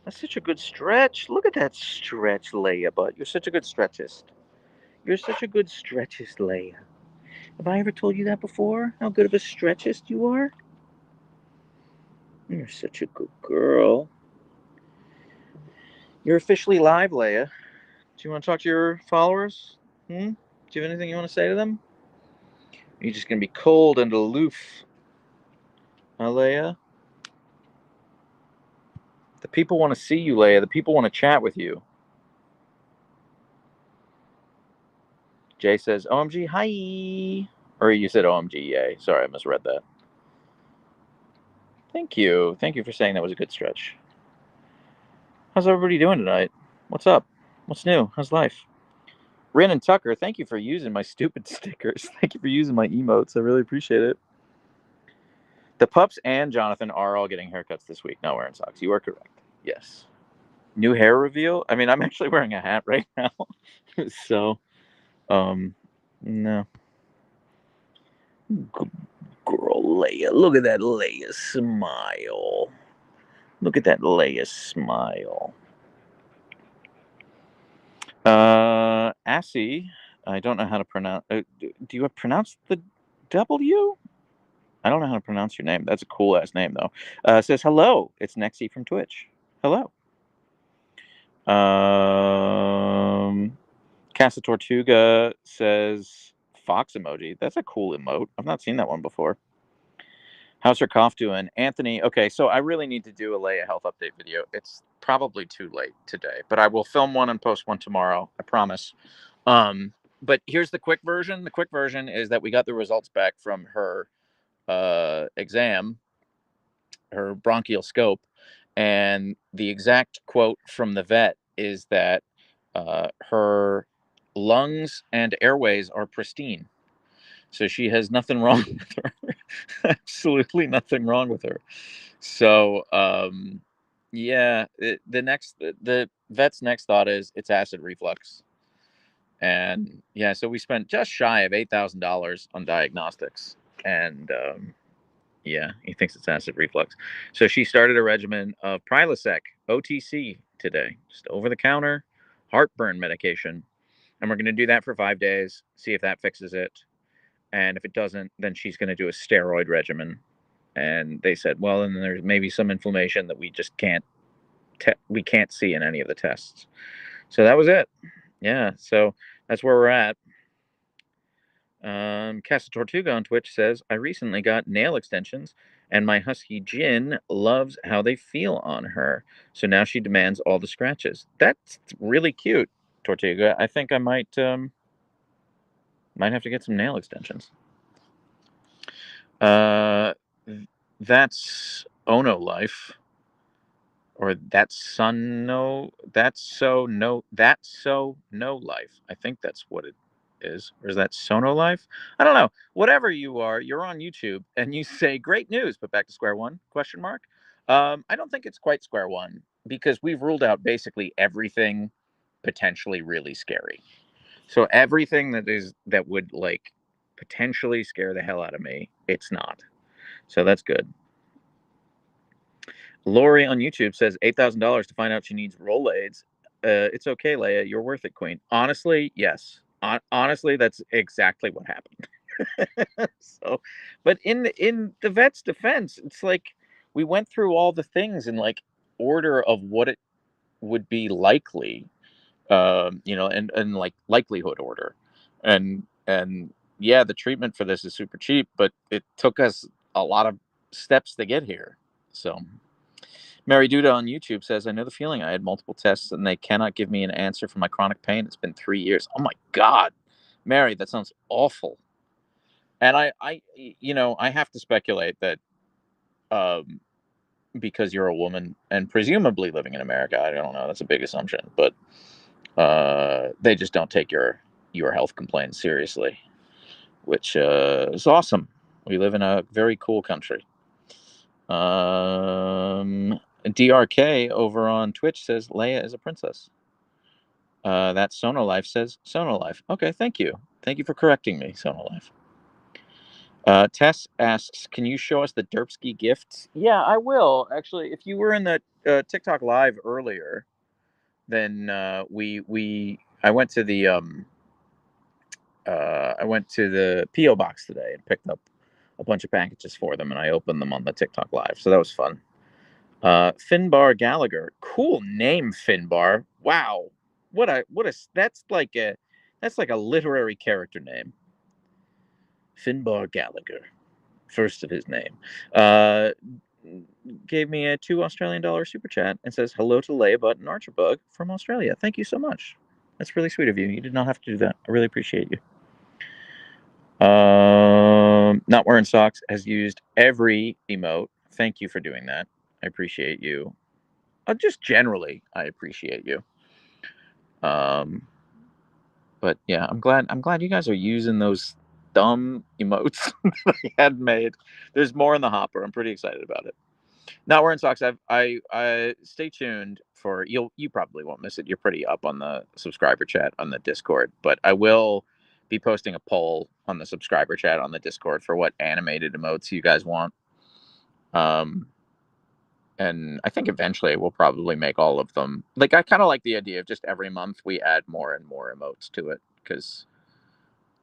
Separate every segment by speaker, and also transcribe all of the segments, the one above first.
Speaker 1: That's such a good stretch. Look at that stretch, Leia, bud. You're such a good stretchist. You're such a good stretchist, Leia. Have I ever told you that before? How good of a stretchist you are? You're such a good girl. You're officially live, Leia. Do you want to talk to your followers? Hmm? Do you have anything you want to say to them? You're just gonna be cold and aloof, huh, Leia? The people want to see you, Leia. The people want to chat with you. Jay says, "OMG, hi." Or you said OMG, yay. Sorry, I misread that. Thank you. Thank you for saying that was a good stretch. How's everybody doing tonight? What's up? What's new? How's life? Rin and Tucker, thank you for using my stupid stickers. Thank you for using my emotes. I really appreciate it. The pups and Jonathan are all getting haircuts this week, not wearing socks. You are correct. Yes. New hair reveal? I mean, I'm actually wearing a hat right now. So, no. Good girl, Leia. Look at that Leia smile. Look at that Leia smile. Assy, I don't know how to pronounce. Do you pronounce the W? I don't know how to pronounce your name. That's a cool ass name though. Says hello. It's Nexie from Twitch. Hello. Casa Tortuga says fox emoji. That's a cool emote. I've not seen that one before. How's her cough doing? Anthony, okay, so I really need to do a Leia health update video. It's probably too late today, but I will film one and post one tomorrow. I promise. But here's the quick version. The quick version is that we got the results back from her exam, her bronchial scope, and the exact quote from the vet is that her lungs and airways are pristine. So she has nothing wrong with her. Absolutely nothing wrong with her. So yeah, the vet's next thought is it's acid reflux. And yeah, so we spent just shy of $8,000 on diagnostics, and yeah, he thinks it's acid reflux. So she started a regimen of Prilosec OTC today, just over the counter heartburn medication, and we're going to do that for 5 days, see if that fixes it. And if it doesn't, then she's going to do a steroid regimen. And they said, well, and there's maybe some inflammation that we just can't see in any of the tests. So that was it. Yeah, so that's where we're at. Casa Tortuga on Twitch says, I recently got nail extensions, and my husky Jin loves how they feel on her. So now she demands all the scratches. That's really cute, Tortuga. I think I might have to get some nail extensions. That's Ono Life, or that's so no life. I think that's what it is, or is that Sono Life? I don't know. Whatever you are, you're on YouTube and you say great news, but back to square one? Question mark. I don't think it's quite square one because we've ruled out basically everything potentially really scary. So everything that would like potentially scare the hell out of me, it's not. So that's good. Lori on YouTube says $8,000 to find out she needs Rolaids. It's okay, Leia. You're worth it, Queen. Honestly, yes. Honestly, that's exactly what happened. So, but in the vet's defense, it's like we went through all the things in like order of what it would be likely, and like likelihood order, and yeah, the treatment for this is super cheap, but it took us a lot of steps to get here. So. Mary Duda on YouTube says, I know the feeling. I had multiple tests and they cannot give me an answer for my chronic pain. It's been 3 years. Oh my God. Mary, that sounds awful. And I have to speculate that um, because you're a woman and presumably living in America, I don't know, that's a big assumption, but they just don't take your health complaints seriously, which is awesome. We live in a very cool country. DRK over on Twitch says Leia is a princess. That Sono Life says Sono Life. Okay, thank you. Thank you for correcting me, Sono Life. Tess asks, "Can you show us the Derpski gifts?" Yeah, I will. Actually, if you were in the TikTok live earlier, then I went to the PO box today and picked up a bunch of packages for them, and I opened them on the TikTok live, so that was fun. Finbar Gallagher, cool name, Finbar. Wow, that's like a literary character name, Finbar Gallagher, first of his name. Uh, Gave me a $2 Australian super chat and says hello to Leia Butt and Archer Bug from Australia. Thank you so much. That's really sweet of you. You did not have to do that. I really appreciate you. Not wearing socks has used every emote. Thank you for doing that. I appreciate you. Just generally, I appreciate you. But yeah, I'm glad you guys are using those dumb emotes that I had made. There's more in the hopper. I'm pretty excited about it. Not wearing socks. I stay tuned for you probably won't miss it. You're pretty up on the subscriber chat on the Discord, but I will be posting a poll on the subscriber chat on the Discord for what animated emotes you guys want. And I think eventually we'll probably make all of them. Like, I kind of like the idea of just every month we add more and more emotes to it, because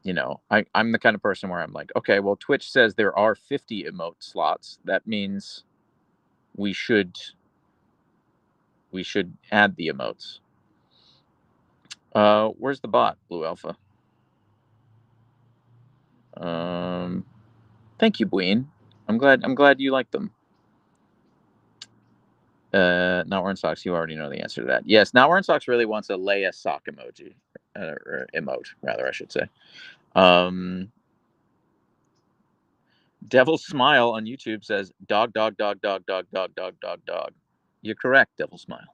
Speaker 1: I'm the kind of person where I'm like, okay, well, Twitch says there are 50 emote slots. That means we should add the emotes. Where's the bot, Blue Alpha? Thank you, Bween. I'm glad you like them. Not wearing socks. You already know the answer to that. Yes, not wearing socks really wants a Leia sock emoji, or emote, rather, I should say. Devil Smile on YouTube says dog, dog, dog, dog, dog, dog, dog, dog, dog. You're correct, Devil Smile.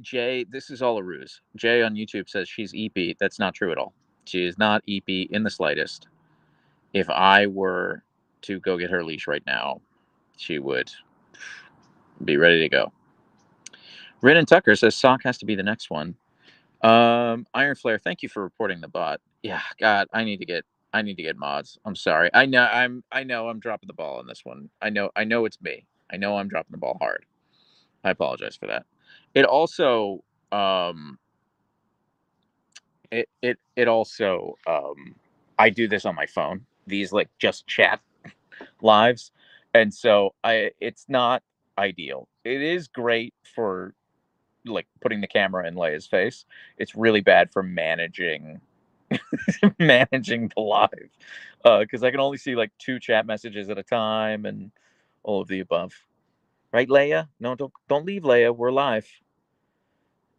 Speaker 1: Jay, this is all a ruse. Jay on YouTube says she's EP. That's not true at all. She is not EP in the slightest. If I were to go get her leash right now, she would be ready to go. Rin and Tucker says sock has to be the next one. Iron Flare, thank you for reporting the bot. Yeah, God, I need to get mods. I'm sorry. I know I'm dropping the ball on this one. I know it's me. I know I'm dropping the ball hard. I apologize for that. It also I do this on my phone. These like just chat lives, and so it's not ideal. It is great for like putting the camera in Leia's face. It's really bad for managing managing the live, because I can only see like 2 chat messages at a time and all of the above. Right, Leia? No, don't leave, Leia. We're live.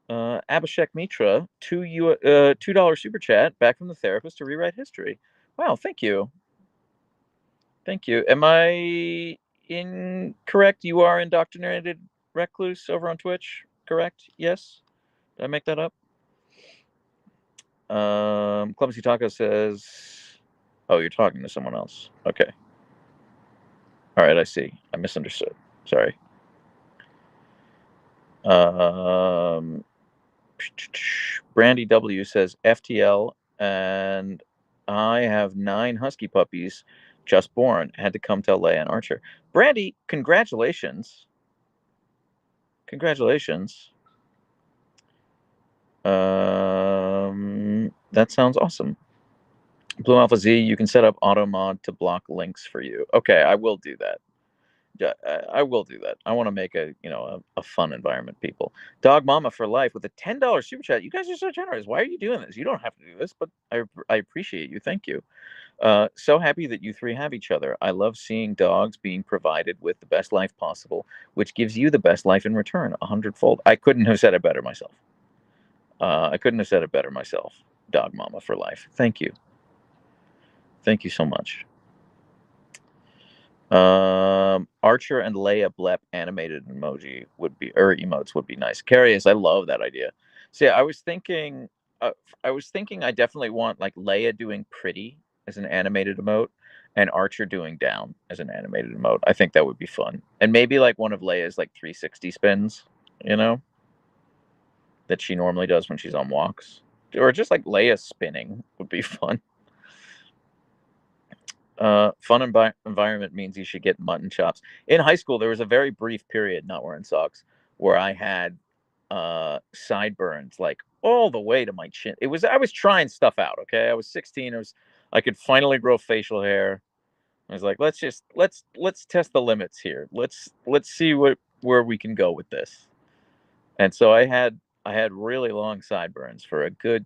Speaker 1: Abhishek Mitra, $2 super chat back from the therapist to rewrite history. Wow, thank you. Thank you. Am I incorrect? You are Indoctrinated Recluse over on Twitch, correct? Yes? Did I make that up? Clumsy Taco says, oh, you're talking to someone else. Okay. All right, I see. I misunderstood. Sorry. Brandy W says FTL, and I have 9 husky puppies just born. Had to come tell Leia and Archer. Brandy, congratulations. Congratulations. That sounds awesome. Blue Alpha Z, you can set up auto mod to block links for you. Okay, I will do that. Yeah, I will do that. I want to make a fun environment, people. Dog Mama for life with a $10 super chat. You guys are so generous. Why are you doing this? You don't have to do this, but I appreciate you. Thank you. So happy that you 3 have each other. I love seeing dogs being provided with the best life possible, which gives you the best life in return, 100-fold. I couldn't have said it better myself. Dog Mama for life. Thank you. Thank you so much. Archer and Leia Blep animated emoji emotes would be nice. Carius, I love that idea. See, I was thinking I definitely want like Leia doing pretty as an animated emote and Archer doing down as an animated emote. I think that would be fun. And maybe like one of Leia's like 360 spins, that she normally does when she's on walks. Or just like Leia spinning would be fun. Fun environment means you should get mutton chops. In high school, there was a very brief period, not wearing socks, where I had sideburns like all the way to my chin. I was trying stuff out. Okay, I was 16. I could finally grow facial hair. I was like, let's test the limits here. Let's see where we can go with this. And so I had really long sideburns for a good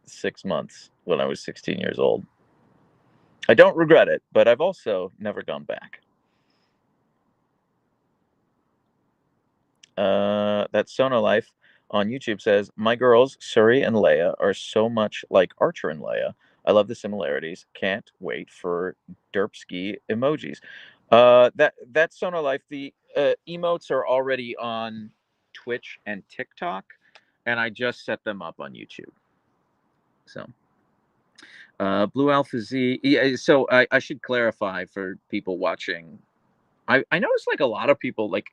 Speaker 1: 6 months when I was 16 years old. I don't regret it, but I've also never gone back. That Sono Life on YouTube says, my girls, Suri and Leia, are so much like Archer and Leia. I love the similarities. Can't wait for derpski emojis. That Sono Life, the emotes are already on Twitch and TikTok, and I just set them up on YouTube. So Blue Alpha Z. Yeah, so I should clarify for people watching. I noticed like a lot of people, like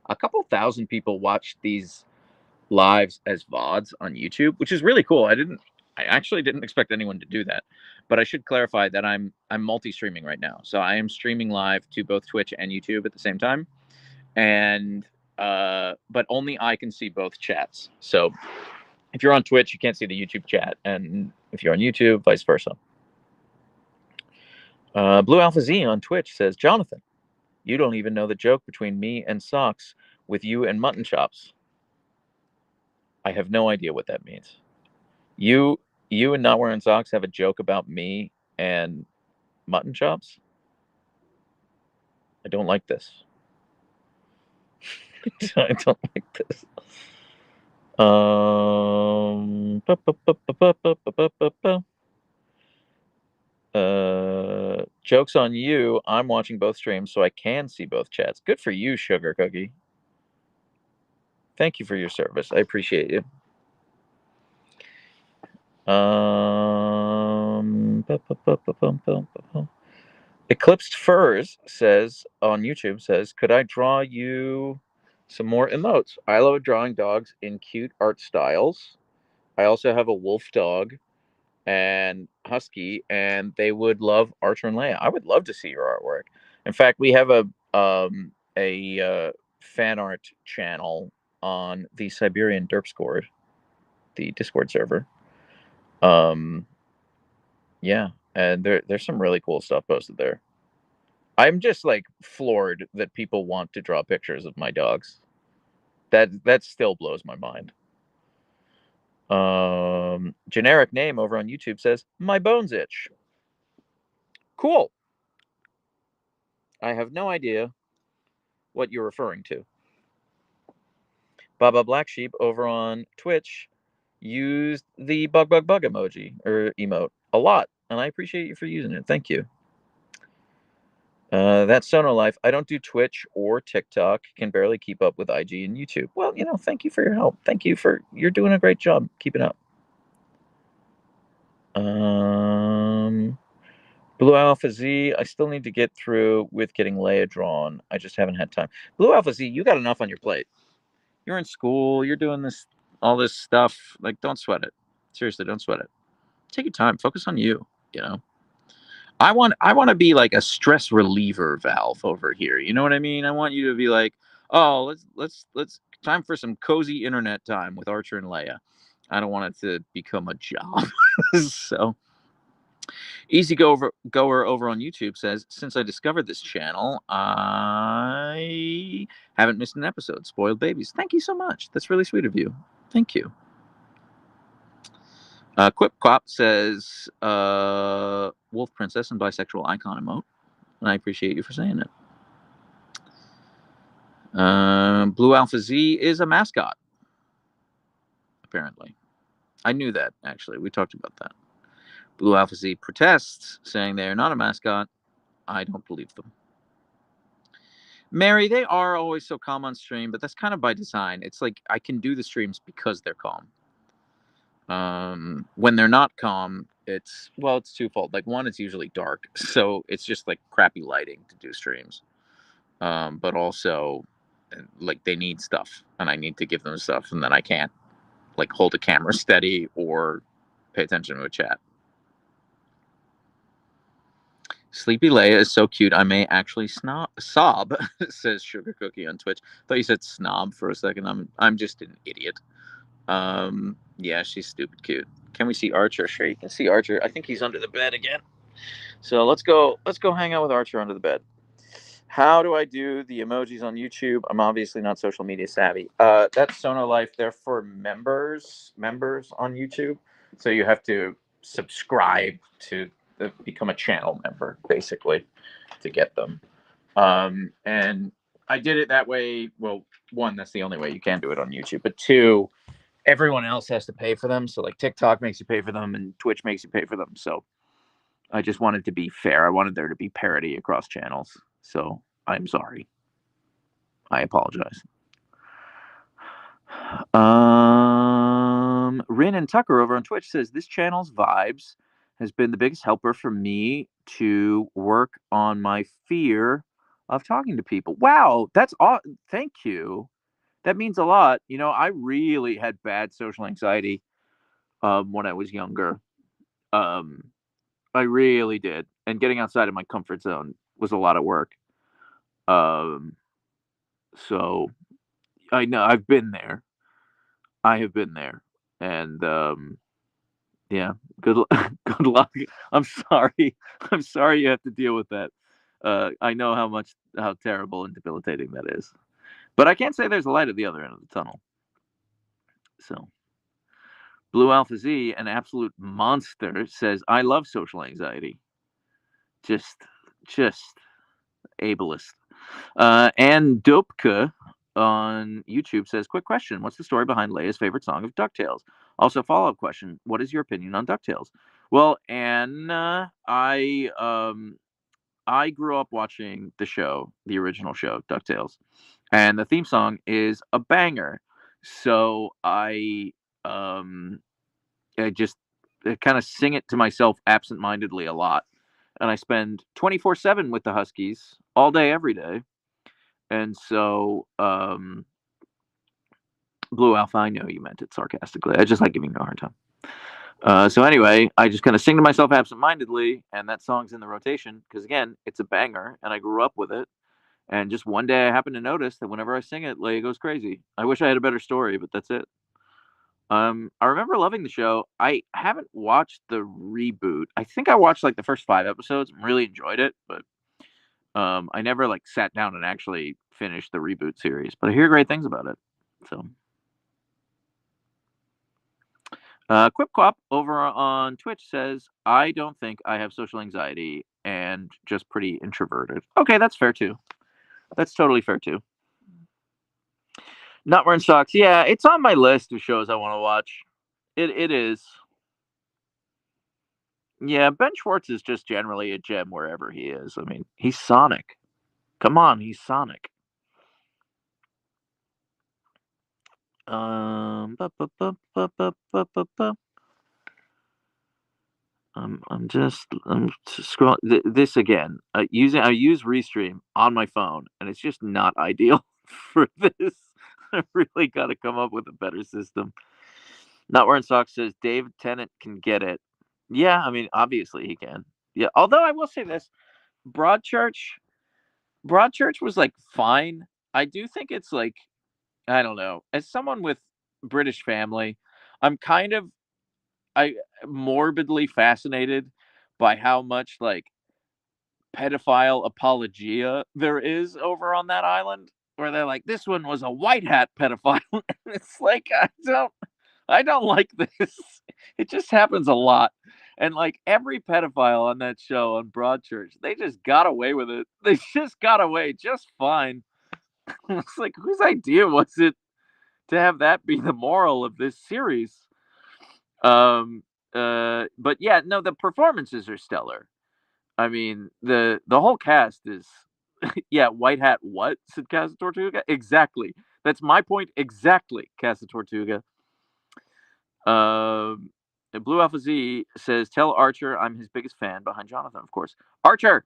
Speaker 1: a couple thousand people, watch these lives as VODs on YouTube, which is really cool. I actually didn't expect anyone to do that, but I should clarify that I'm multi-streaming right now. So I am streaming live to both Twitch and YouTube at the same time, and but only I can see both chats. So if you're on Twitch, you can't see the YouTube chat, and if you're on YouTube, vice versa. Blue Alpha Z on Twitch says, Jonathan, you don't even know the joke between me and socks with you and mutton chops. I have no idea what that means. You and not wearing socks have a joke about me and mutton chops? I don't like this. I don't like this. Joke's on you. I'm watching both streams so I can see both chats. Good for you, Sugar Cookie. Thank you for your service. I appreciate you. Eclipsed Furs says on YouTube says, could I draw you some more emotes? I love drawing dogs in cute art styles. I also have a wolf dog and husky, and they would love Archer and Leia. I would love to see your artwork. In fact, we have a fan art channel on the Siberian Derpscord, the Discord server. Yeah, and there's some really cool stuff posted there. I'm just like floored that people want to draw pictures of my dogs. That still blows my mind. Generic name over on YouTube says, my bones itch. Cool. I have no idea what you're referring to. Baba Black Sheep over on Twitch used the bug emoji or emote a lot, and I appreciate you for using it. Thank you. That's Sono Life. I don't do Twitch or TikTok. Can barely keep up with IG and YouTube. Well, thank you for your help. You're doing a great job. Keep it up. Blue Alpha Z, I still need to get through with getting Leia drawn. I just haven't had time. Blue Alpha Z, you got enough on your plate. You're in school. You're doing all this stuff. Like, don't sweat it. Seriously, don't sweat it. Take your time. Focus on you. I want to be like a stress reliever valve over here. You know what I mean? I want you to be like, oh, let's time for some cozy internet time with Archer and Leia. I don't want it to become a job. So Easy Goer over on YouTube says, since I discovered this channel, I haven't missed an episode. Spoiled babies. Thank you so much. That's really sweet of you. Thank you. Quip Quap says, Wolf Princess and Bisexual Icon emote. And I appreciate you for saying it. Blue Alpha Z is a mascot, apparently. I knew that, actually. We talked about that. Blue Alpha Z protests, saying they are not a mascot. I don't believe them. Mary, they are always so calm on stream, but that's kind of by design. It's like I can do the streams because they're calm. When they're not calm, it's twofold. Like, one, it's usually dark, so it's just like crappy lighting to do streams. But also, like, they need stuff, and I need to give them stuff, and then I can't like hold a camera steady or pay attention to a chat. Sleepy Leia is so cute. I may actually sob, says Sugar Cookie on Twitch. Thought you said snob for a second. I'm just an idiot. Yeah, she's stupid cute. Can we see Archer? Sure, you can see Archer. I think he's under the bed again. So let's go hang out with Archer under the bed. How do I do the emojis on YouTube? I'm obviously not social media savvy. That's Sono Life. They're for members on YouTube. So you have to subscribe to become a channel member, basically, to get them. And I did it that way. Well, one, that's the only way you can do it on YouTube. But two, everyone else has to pay for them. So like TikTok makes you pay for them and Twitch makes you pay for them. So I just wanted to be fair. I wanted there to be parity across channels. So I'm sorry. I apologize. Rin and Tucker over on Twitch says this channel's vibes has been the biggest helper for me to work on my fear of talking to people. Wow, that's all. Thank you. That means a lot. You know, I really had bad social anxiety when I was younger. I really did, and getting outside of my comfort zone was a lot of work. So I know I've been there. I have been there, and yeah, good luck. I'm sorry. I'm sorry you have to deal with that. I know how terrible and debilitating that is, but I can't say there's a light at the other end of the tunnel. So, Blue Alpha Z, an absolute monster, says, "I love social anxiety. Just ableist." And Dopeka on YouTube says, "Quick question: what's the story behind Leia's favorite song of DuckTales? Also, follow-up question: what is your opinion on DuckTales?" Well, and I grew up watching the show, the original show, DuckTales, and the theme song is a banger. So I just kind of sing it to myself absentmindedly a lot, and I spend 24/7 with the Huskies all day, every day. And so, Blue Alpha, I know you meant it sarcastically. I just like giving you a hard time. So anyway, I just kind of sing to myself absentmindedly, and that song's in the rotation because again, it's a banger, and I grew up with it. And just one day, I happened to notice that whenever I sing it, Leia goes crazy. I wish I had a better story, but that's it. I remember loving the show. I haven't watched the reboot. I think I watched like the first 5 episodes and really enjoyed it, but I never like sat down and actually finished the reboot series. But I hear great things about it. So, Quipquap over on Twitch says, "I don't think I have social anxiety and just pretty introverted." Okay, that's fair too. That's totally fair too. Not wearing socks. Yeah, it's on my list of shows I want to watch. It is. Yeah, Ben Schwartz is just generally a gem wherever he is. I mean, he's Sonic. Come on, he's Sonic. Bu- bu- bu- bu- bu- bu- bu- bu. I'm just scrolling this again. I use Restream on my phone, and it's just not ideal for this. I really got to come up with a better system. Not wearing socks says David Tennant can get it. Yeah, I mean, obviously he can. Yeah, although I will say this, Broadchurch, Broadchurch was like fine. I do think it's like I don't know. As someone with British family, I'm kind of I morbidly fascinated by how much like pedophile apologia there is over on that island where they're like this one was a white hat pedophile. It's like I don't like this. It just happens a lot. And like every pedophile on that show on Broadchurch, they just got away with it. They just got away just fine. It's like whose idea was it to have that be the moral of this series? Um but yeah, no, the performances are stellar. I mean, the whole cast is yeah, white hat what? Said Casa Tortuga? Exactly. That's my point exactly, Casa Tortuga. Um Blue Alpha Z says, "Tell Archer I'm his biggest fan behind Jonathan, of course." Archer!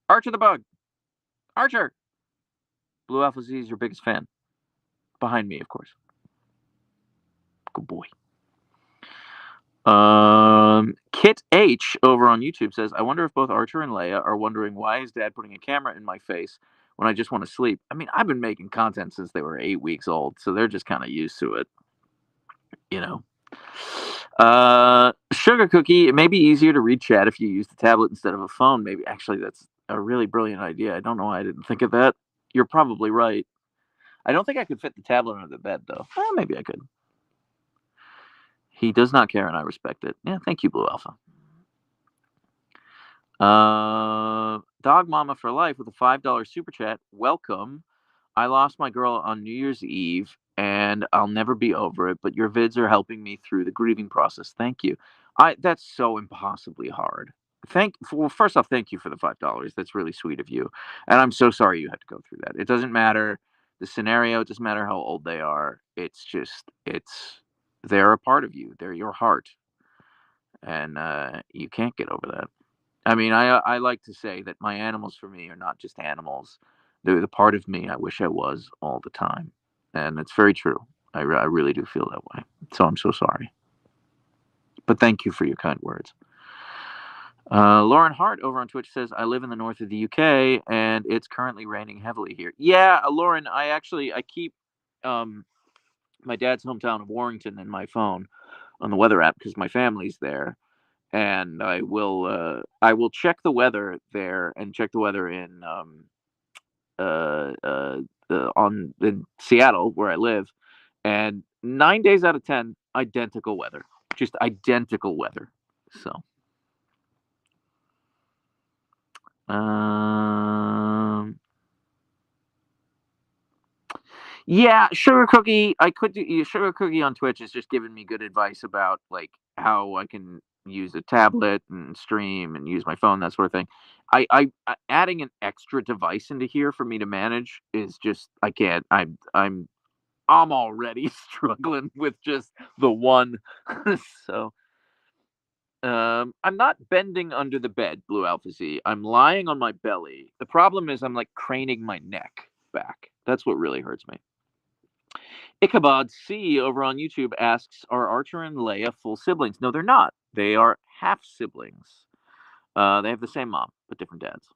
Speaker 1: Archer the bug! Archer! Blue Alpha Z is your biggest fan. Behind me, of course. Good boy. Kit H over on YouTube says, I wonder if both Archer and Leia are wondering why is dad putting a camera in my face when I just want to sleep. I mean, I've been making content since they were 8 weeks old, so they're just kind of used to it, you know. Sugar Cookie, it may be easier to read chat if you use the tablet instead of a phone. Maybe actually that's a really brilliant idea. I don't know why I didn't think of that. You're probably right. I don't think I could fit the tablet under the bed though. Maybe I could. He does not care, and I respect it. Yeah, thank you, Blue Alpha. Dog Mama for Life with a $5 super chat. Welcome. I lost my girl on New Year's Eve, and I'll never be over it. But your vids are helping me through the grieving process. Thank you. That's so impossibly hard. First off, thank you for the $5. That's really sweet of you, and I'm so sorry you had to go through that. It doesn't matter the scenario. It doesn't matter how old they are. It's just they're a part of you. They're your heart, and you can't get over that. I mean, I like to say that my animals for me are not just animals. They're the part of me I wish I was all the time. And it's very true. I really do feel that way. So I'm so sorry. But thank you for your kind words. Lauren Hart over on Twitch says, I live in the north of the UK and it's currently raining heavily here. Yeah, Lauren, I keep my dad's hometown of Warrington in my phone on the weather app because my family's there. And I will check the weather there and check the weather in Seattle where I live, and 9 days out of 10, identical weather, just identical weather. So, yeah, Sugar Cookie. I could do Sugar Cookie on Twitch is just giving me good advice about like how I can use a tablet and stream and use my phone, that sort of thing. Adding an extra device into here for me to manage is just I can't. I'm already struggling with just the one. So I'm not bending under the bed, Blue Alpha Z. I'm lying on my belly. The problem is I'm like craning my neck back. That's what really hurts me. Ichabod C over on YouTube asks, are Archer and Leia full siblings? No, they're not. They are half siblings. They have the same mom, but different dads.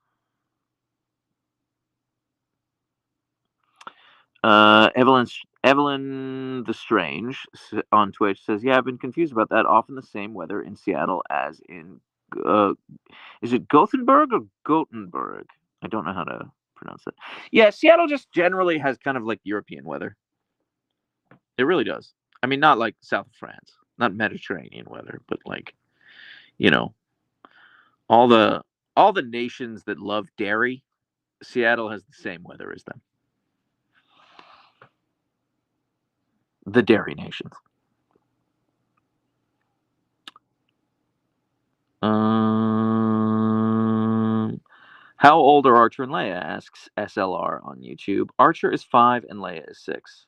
Speaker 1: Evelyn the Strange on Twitch says, yeah, I've been confused about that. Often the same weather in Seattle as in, is it Gothenburg or Gothenburg? I don't know how to pronounce it. Yeah, Seattle just generally has kind of like European weather. It really does. I mean, not like south of France, not Mediterranean weather, but like, you know, all the nations that love dairy, Seattle has the same weather as them. The dairy nations. How old are Archer and Leia? Asks SLR on YouTube. Archer is 5 and Leia is 6.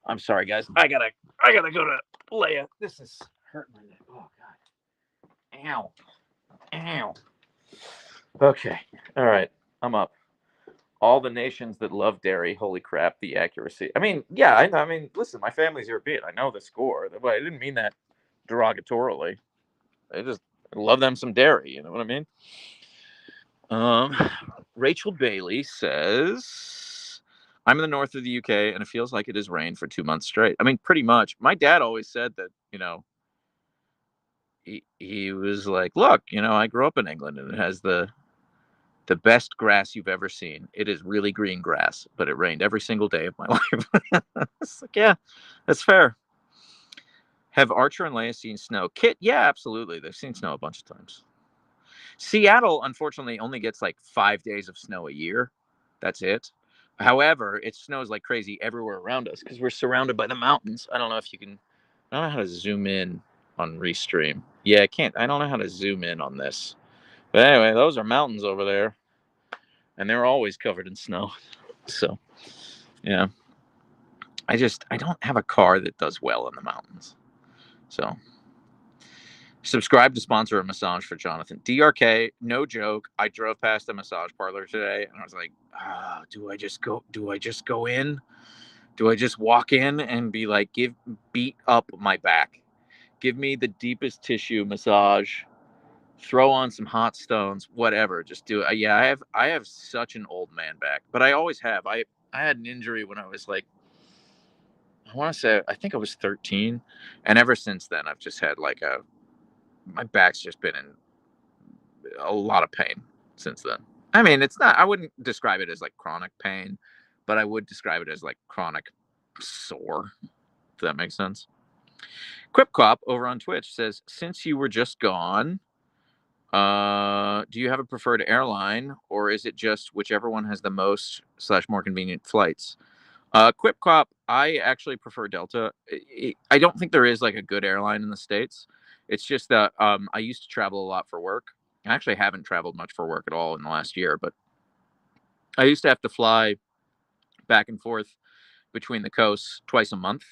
Speaker 1: I'm sorry, guys. I gotta go to Leia. This is hurting my neck. Oh god. Ow. Ow. Okay. All right. I'm up. All the nations that love dairy. Holy crap, the accuracy. I mean, yeah. I mean, listen. My family's European. I know the score, but I didn't mean that derogatorily. I just love them some dairy. You know what I mean? Rachel Bailey says, I'm in the north of the UK and it feels like it has rained for 2 months straight. I mean, pretty much. My dad always said that, he was like, look, I grew up in England and it has the best grass you've ever seen. It is really green grass, but it rained every single day of my life. It's like, yeah, that's fair. Have Archer and Leia seen snow? Kit, yeah, absolutely. They've seen snow a bunch of times. Seattle, unfortunately, only gets like 5 days of snow a year. That's it. However, it snows like crazy everywhere around us because we're surrounded by the mountains. I don't know if you can. I don't know how to zoom in on Restream. Yeah, I can't. I don't know how to zoom in on this. But anyway, those are mountains over there, and they're always covered in snow. So, yeah. I don't have a car that does well in the mountains. So, subscribe to sponsor a massage for Jonathan. DRK, no joke. I drove past a massage parlor today and I was like, do I just go in? Do I just walk in and be like, beat up my back? Give me the deepest tissue massage. Throw on some hot stones, whatever. Just do it. Yeah, I have such an old man back, but I always have. I had an injury when I was like, I want to say, I think I was 13, and ever since then I've just had like my back's just been in a lot of pain since then. I mean, it's not. I wouldn't describe it as like chronic pain, but I would describe it as like chronic sore. If that makes sense. Quipcop over on Twitch says, since you were just gone, do you have a preferred airline, or is it just whichever one has the most slash more convenient flights? Quipcop, I actually prefer Delta. I don't think there is like a good airline in the States. It's just that I used to travel a lot for work. I actually haven't traveled much for work at all in the last year, but I used to have to fly back and forth between the coasts twice a month.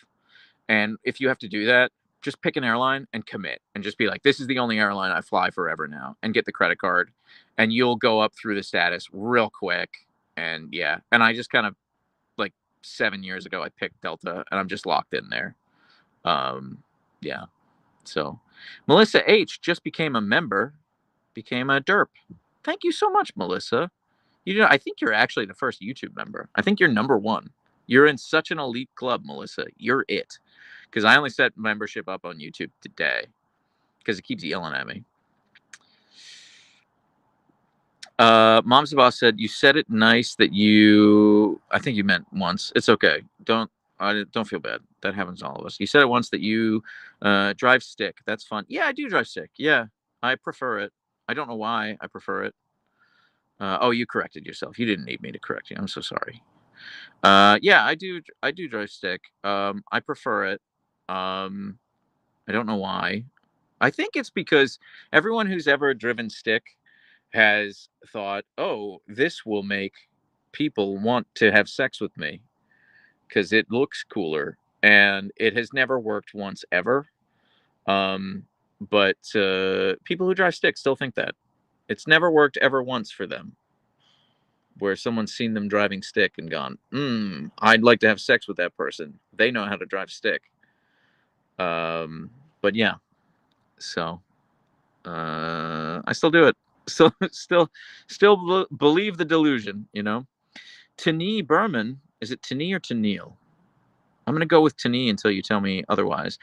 Speaker 1: And if you have to do that, just pick an airline and commit and just be like, this is the only airline I fly forever now, and get the credit card, and you'll go up through the status real quick. And yeah, and I just kind of like 7 years ago, I picked Delta, and I'm just locked in there. Yeah. So Melissa H just became a member, became a derp. Thank you so much, Melissa. You know, I think you're actually the first YouTube member. I think you're number one. You're in such an elite club, Melissa. You're it. Because I only set membership up on YouTube today because it keeps yelling at me. Mom's Boss said, you said it nice that you, I think you meant once. It's okay. Don't feel bad. That happens to all of us. You said it once that you drive stick. That's fun. Yeah, I do drive stick. Yeah, I prefer it. I don't know why I prefer it. Oh, you corrected yourself. You didn't need me to correct you. I'm so sorry. Yeah, I do drive stick. I prefer it. I don't know why. I think it's because everyone who's ever driven stick has thought, oh, this will make people want to have sex with me because it looks cooler. And it has never worked once ever. But people who drive stick still think that. It's never worked ever once for them, where someone's seen them driving stick and gone, I'd like to have sex with that person. They know how to drive stick. But yeah, so I still do it. Still believe the delusion, you know. Tani Berman, is it Tani or Tennille? I'm gonna go with Tani until you tell me otherwise.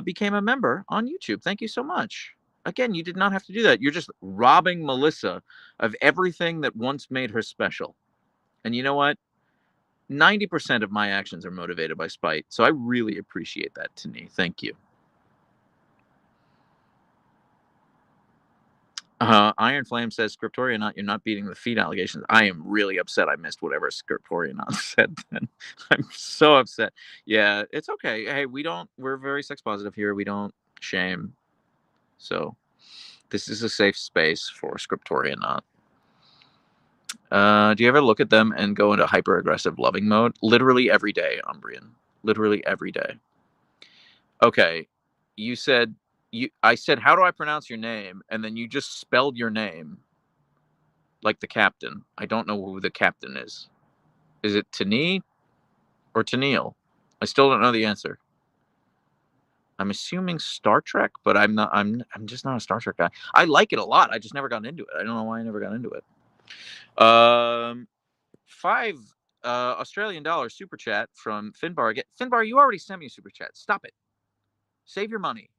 Speaker 1: Became a member on YouTube. Thank you so much. Again, you did not have to do that. You're just robbing Melissa of everything that once made her special. And you know what? 90% of my actions are motivated by spite. So I really appreciate that, Tani. Thank you. Iron Flame says, Scriptorianaut, you're not beating the feet allegations. I am really upset I missed whatever Scriptorianaut said then. I'm so upset. Yeah, it's okay. Hey, we're very sex positive here. We don't shame. So this is a safe space for Scriptorianaut. Do you ever look at them and go into hyper aggressive loving mode? Literally every day, Umbrian. Literally every day. Okay, you said I said, how do I pronounce your name? And then you just spelled your name like the captain. I don't know who the captain is. Is it Tani or Tennille? I still don't know the answer. I'm assuming Star Trek, but I'm not. I'm just not a Star Trek guy. I like it a lot. I just never got into it. I don't know why I never got into it. 5 Australian dollar super chat from Finbar. Finbar, you already sent me a super chat. Stop it. Save your money.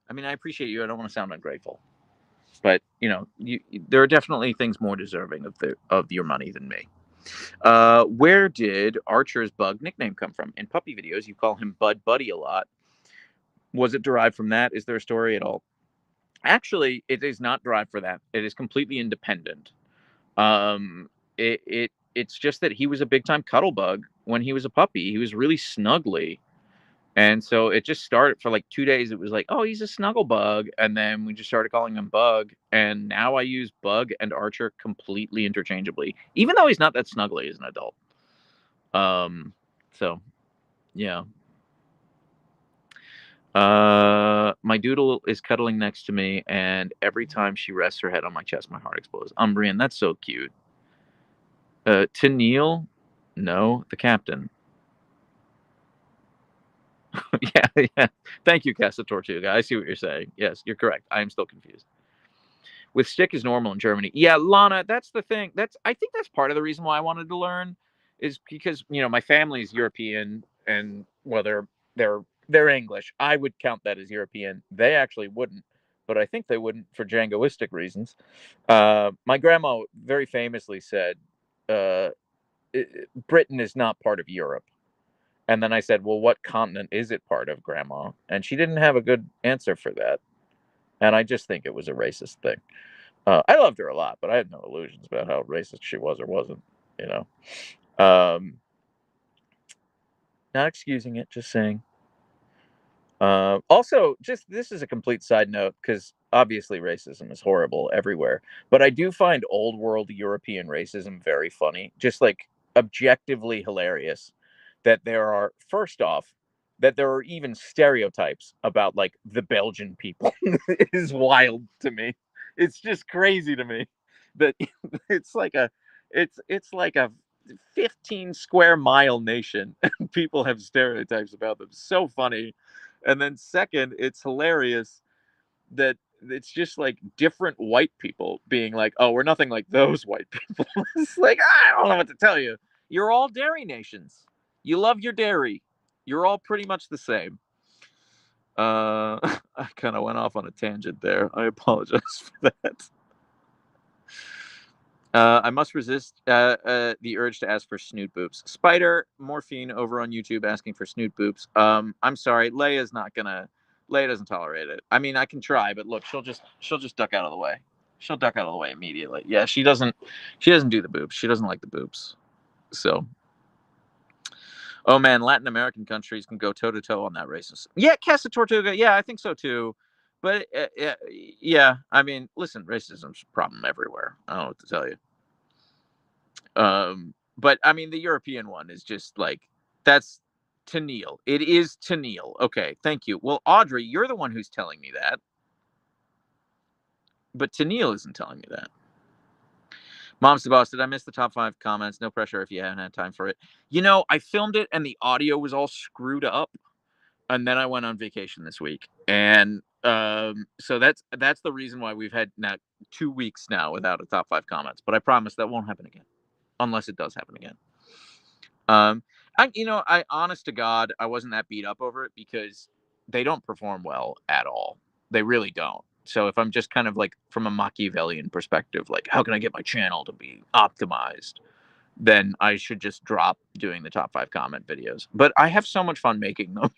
Speaker 1: I mean, I appreciate you. I don't want to sound ungrateful, but you know, there are definitely things more deserving of your money than me. Where did Archer's bug nickname come from? In puppy videos, you call him Bud Buddy a lot. Was it derived from that? Is there a story at all? Actually, it is not derived for that. It is completely independent. It's just that he was a big time cuddle bug when he was a puppy. He was really snuggly. And so it just started for like 2 days. It was like, oh, he's a snuggle bug. And then we just started calling him Bug. And now I use Bug and Archer completely interchangeably, even though he's not that snuggly as an adult. So yeah. My doodle is cuddling next to me, and every time she rests her head on my chest, my heart explodes. Umbrian, that's so cute. Tennille? No, the captain. Yeah, yeah. Thank you, Casa Tortuga. I see what you're saying. Yes, you're correct. I am still confused. With stick is normal in Germany. Yeah, Lana, that's the thing. I think that's part of the reason why I wanted to learn is because, my family's European and well they're they're English. I would count that as European. They actually wouldn't, but I think they wouldn't for jingoistic reasons. My grandma very famously said, uh, Britain is not part of Europe. And then I said, well, what continent is it part of, Grandma? And she didn't have a good answer for that. And I just think it was a racist thing. I loved her a lot, but I had no illusions about how racist she was or wasn't. You know, um, not excusing it, just saying. Also, just this is a complete side note because obviously racism is horrible everywhere, but I do find old world European racism very funny, just like objectively hilarious. That there are, first off, that there are even stereotypes about like the Belgian people is wild to me. It's just crazy to me that it's like a it's like a 15 square mile nation and people have stereotypes about them. So funny. And then second, it's hilarious that it's just like different white people being like, "Oh, we're nothing like those white people." It's like, I don't know what to tell you. You're all dairy nations. You love your dairy. You're all pretty much the same. I kind of went off on a tangent there. I apologize for that. I must resist the urge to ask for snoot boops. Spider Morphine over on YouTube asking for snoot boops. I'm sorry, Leia's not gonna. Leia doesn't tolerate it. I mean, I can try, but look, she'll just duck out of the way. She'll duck out of the way immediately. Yeah, she doesn't. She doesn't do the boops. She doesn't like the boops. So, oh man, Latin American countries can go toe to toe on that racism. Yeah, Casa Tortuga. Yeah, I think so too. But yeah, I mean, listen, racism's a problem everywhere. I don't know what to tell you. But I mean, the European one is just like that's to kneel. It is to kneel. Okay, thank you. Well, Audrey, you're the one who's telling me that, but Tennille isn't telling me that. Mom's the boss. Did I miss the top 5 comments? No pressure if you haven't had time for it. I filmed it and the audio was all screwed up, and then I went on vacation this week, and so that's the reason why we've had now 2 weeks now without a top 5 comments. But I promise that won't happen again, unless it does happen again. I honest to God, I wasn't that beat up over it because they don't perform well at all. They really don't. So if I'm just kind of like from a Machiavellian perspective, like how can I get my channel to be optimized, then I should just drop doing the top 5 comment videos. But I have so much fun making them.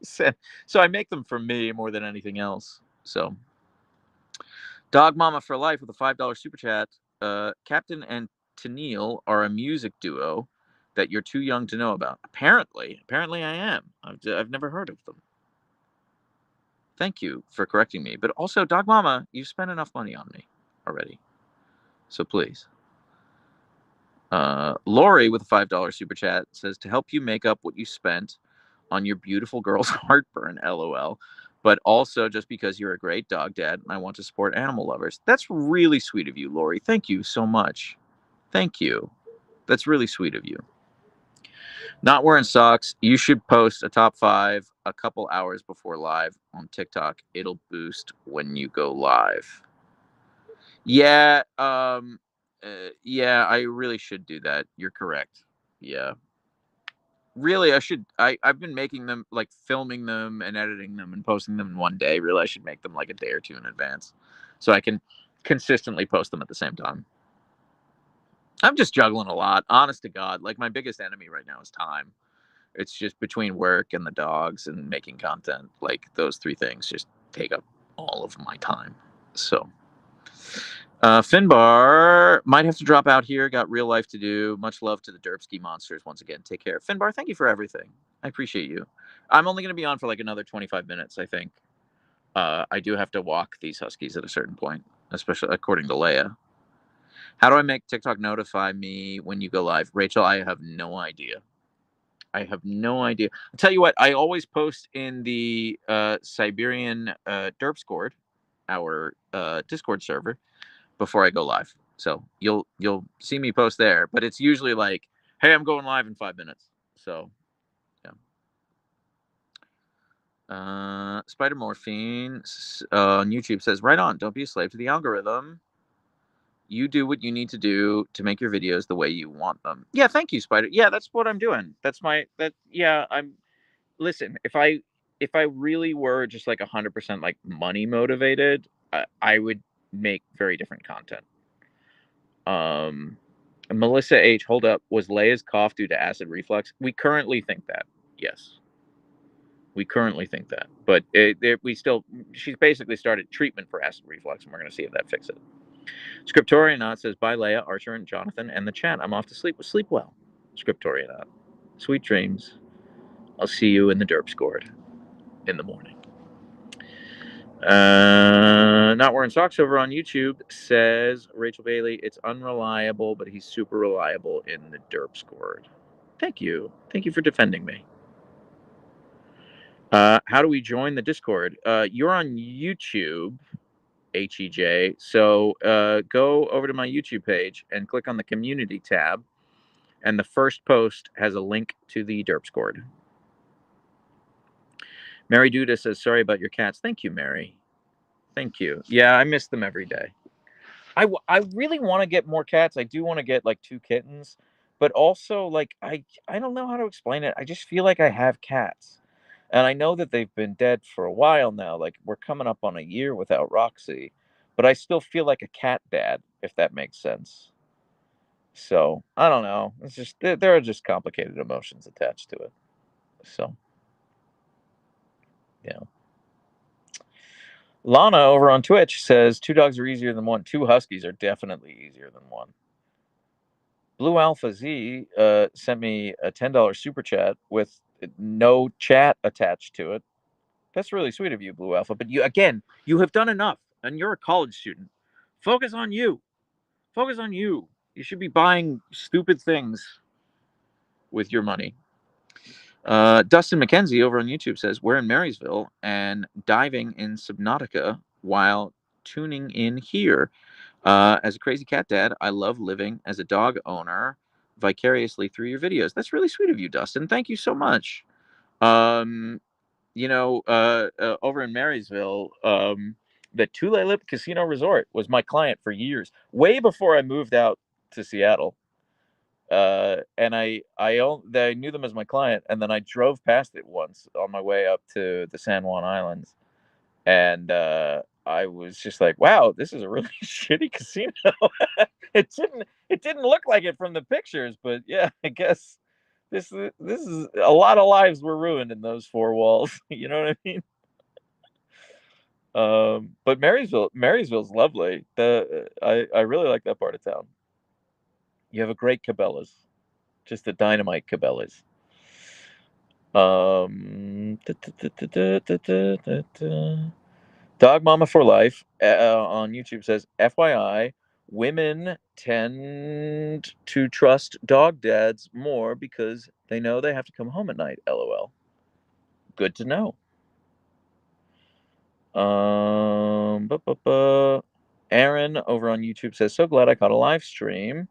Speaker 1: So I make them for me more than anything else. So Dog Mama for Life with a $5 super chat. Captain and Tennille are a music duo that you're too young to know about. Apparently I am. I've never heard of them. Thank you for correcting me. But also, Dog Mama, you've spent enough money on me already. So please. Lori with a $5 super chat says, to help you make up what you spent on your beautiful girl's heartburn, LOL. But also just because you're a great dog dad and I want to support animal lovers. That's really sweet of you, Lori. Thank you so much. Thank you. That's really sweet of you. Not wearing socks. You should post a top 5 a couple hours before live on TikTok. It'll boost when you go live. Yeah, yeah, I really should do that. You're correct. Yeah. Really, I've been making them, like filming them and editing them and posting them in one day. Really, I should make them like a day or two in advance so I can consistently post them at the same time. I'm just juggling a lot, honest to God. Like my biggest enemy right now is time. It's just between work and the dogs and making content. Like those 3 things just take up all of my time. So Finbar might have to drop out here. Got real life to do. Much love to the Derpski monsters once again. Take care. Finbar, thank you for everything. I appreciate you. I'm only going to be on for like another 25 minutes, I think. I do have to walk these huskies at a certain point, especially according to Leia. How do I make TikTok notify me when you go live? Rachel, I have no idea. I have no idea. I'll tell you what, I always post in the Siberian Derpscord, our Discord server, before I go live. So you'll see me post there, but it's usually like, hey, I'm going live in 5 minutes. So yeah. Spider Morphine on YouTube says, right on, don't be a slave to the algorithm. You do what you need to do to make your videos the way you want them. Yeah, thank you, Spider. Yeah, that's what I'm doing. I'm listen, if I really were just like 100% like money motivated, I would make very different content. Melissa H, hold up, was Leia's cough due to acid reflux? We currently think that. Yes. We currently think that, but she's basically started treatment for acid reflux, and we're going to see if that fixes it. Scriptorianaut says, bye, Leia, Archer, and Jonathan, and the chat. I'm off to sleep. Sleep well, Scriptorianaut. Sweet dreams. I'll see you in the Derpscord in the morning. Not wearing socks over on YouTube says, Rachel Bailey, it's unreliable, but he's super reliable in the Derpscord. Thank you. Thank you for defending me. How do we join the Discord? You're on YouTube, HEJ. So go over to my YouTube page and click on the community tab. And the first post has a link to the Derpscord. Mary Duda says, sorry about your cats. Thank you, Mary. Thank you. Yeah, I miss them every day. I really want to get more cats. I do want to get like 2 kittens. But also, like, I don't know how to explain it. I just feel like I have cats. And I know that they've been dead for a while now. Like, we're coming up on a year without Roxy. But I still feel like a cat dad, if that makes sense. So, I don't know. It's just, there are just complicated emotions attached to it. So, yeah. Lana over on Twitch says 2 dogs are easier than 1. 2 huskies are definitely easier than 1. Blue Alpha Z sent me a $10 super chat with no chat attached to it. That's really sweet of you, Blue Alpha. But you have done enough, and you're a college student. Focus on you. Focus on you. You should be buying stupid things with your money. Dustin McKenzie over on YouTube says, we're in Marysville and diving in Subnautica while tuning in here. As a crazy cat dad, I love living as a dog owner vicariously through your videos. That's really sweet of you, Dustin. Thank you so much. Over in Marysville, the Tulip Casino Resort was my client for years, way before I moved out to Seattle. And I knew them as my client, and then I drove past it once on my way up to the San Juan Islands, and I was just like, "Wow, this is a really shitty casino." It didn't look like it from the pictures, but yeah, I guess this is a lot of lives were ruined in those 4 walls. You know what I mean? But Marysville's lovely. I really like that part of town. You have a great Cabela's. Just the dynamite Cabela's. Dog Mama for Life on YouTube says, FYI, women tend to trust dog dads more because they know they have to come home at night. LOL. Good to know. Aaron over on YouTube says, so glad I caught a live stream.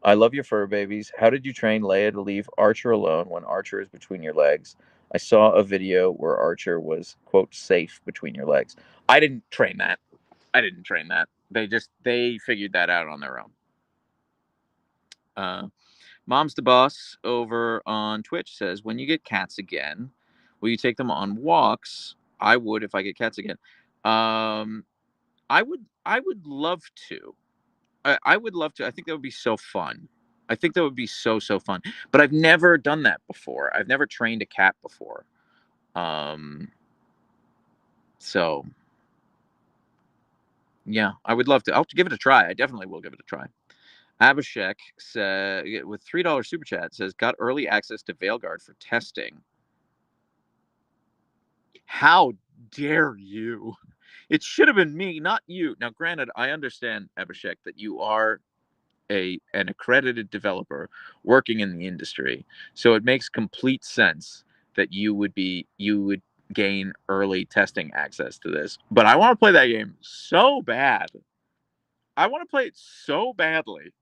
Speaker 1: I love your fur babies. How did you train Leia to leave Archer alone when Archer is between your legs? I saw a video where Archer was, quote, safe between your legs. I didn't train that. They figured that out on their own. Mom's the Boss over on Twitch says, when you get cats again, will you take them on walks? I would if I get cats again. I would love to. I would love to. I think that would be so fun. I think that would be so fun. But I've never done that before. I've never trained a cat before. So yeah, I would love to. I'll give it a try. I definitely will give it a try. Abhishek with $3 super chat says, got early access to Veilguard for testing. How dare you? It should have been me, not you. Now, granted, I understand, Abhishek, that you are an accredited developer working in the industry, so it makes complete sense that you would gain early testing access to this. But I want to play that game so bad. I want to play it so badly.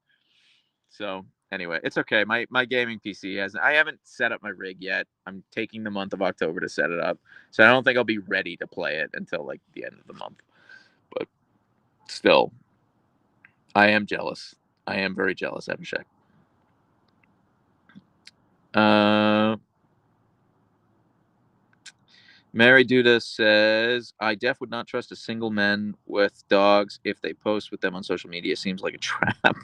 Speaker 1: So Anyway, it's okay. My gaming PC has. I haven't set up my rig yet. I'm taking the month of October to set it up, so I don't think I'll be ready to play it until like the end of the month. But still, I am jealous. I am very jealous, Abhishek. Mary Duda says, I def would not trust a single man with dogs if they post with them on social media. Seems like a trap.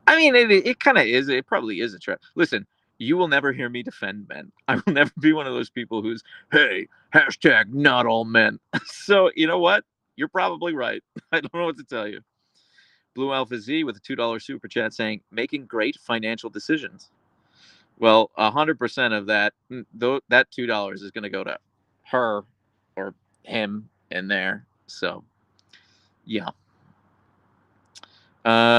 Speaker 1: I mean, it kind of is. It probably is a trap. Listen, you will never hear me defend men. I will never be one of those people who's, hey, hashtag not all men. So, you know what? You're probably right. I don't know what to tell you. Blue Alpha Z with a $2 super chat saying, making great financial decisions. Well, 100% of that, that $2 is going to go to her or him in there. So, yeah.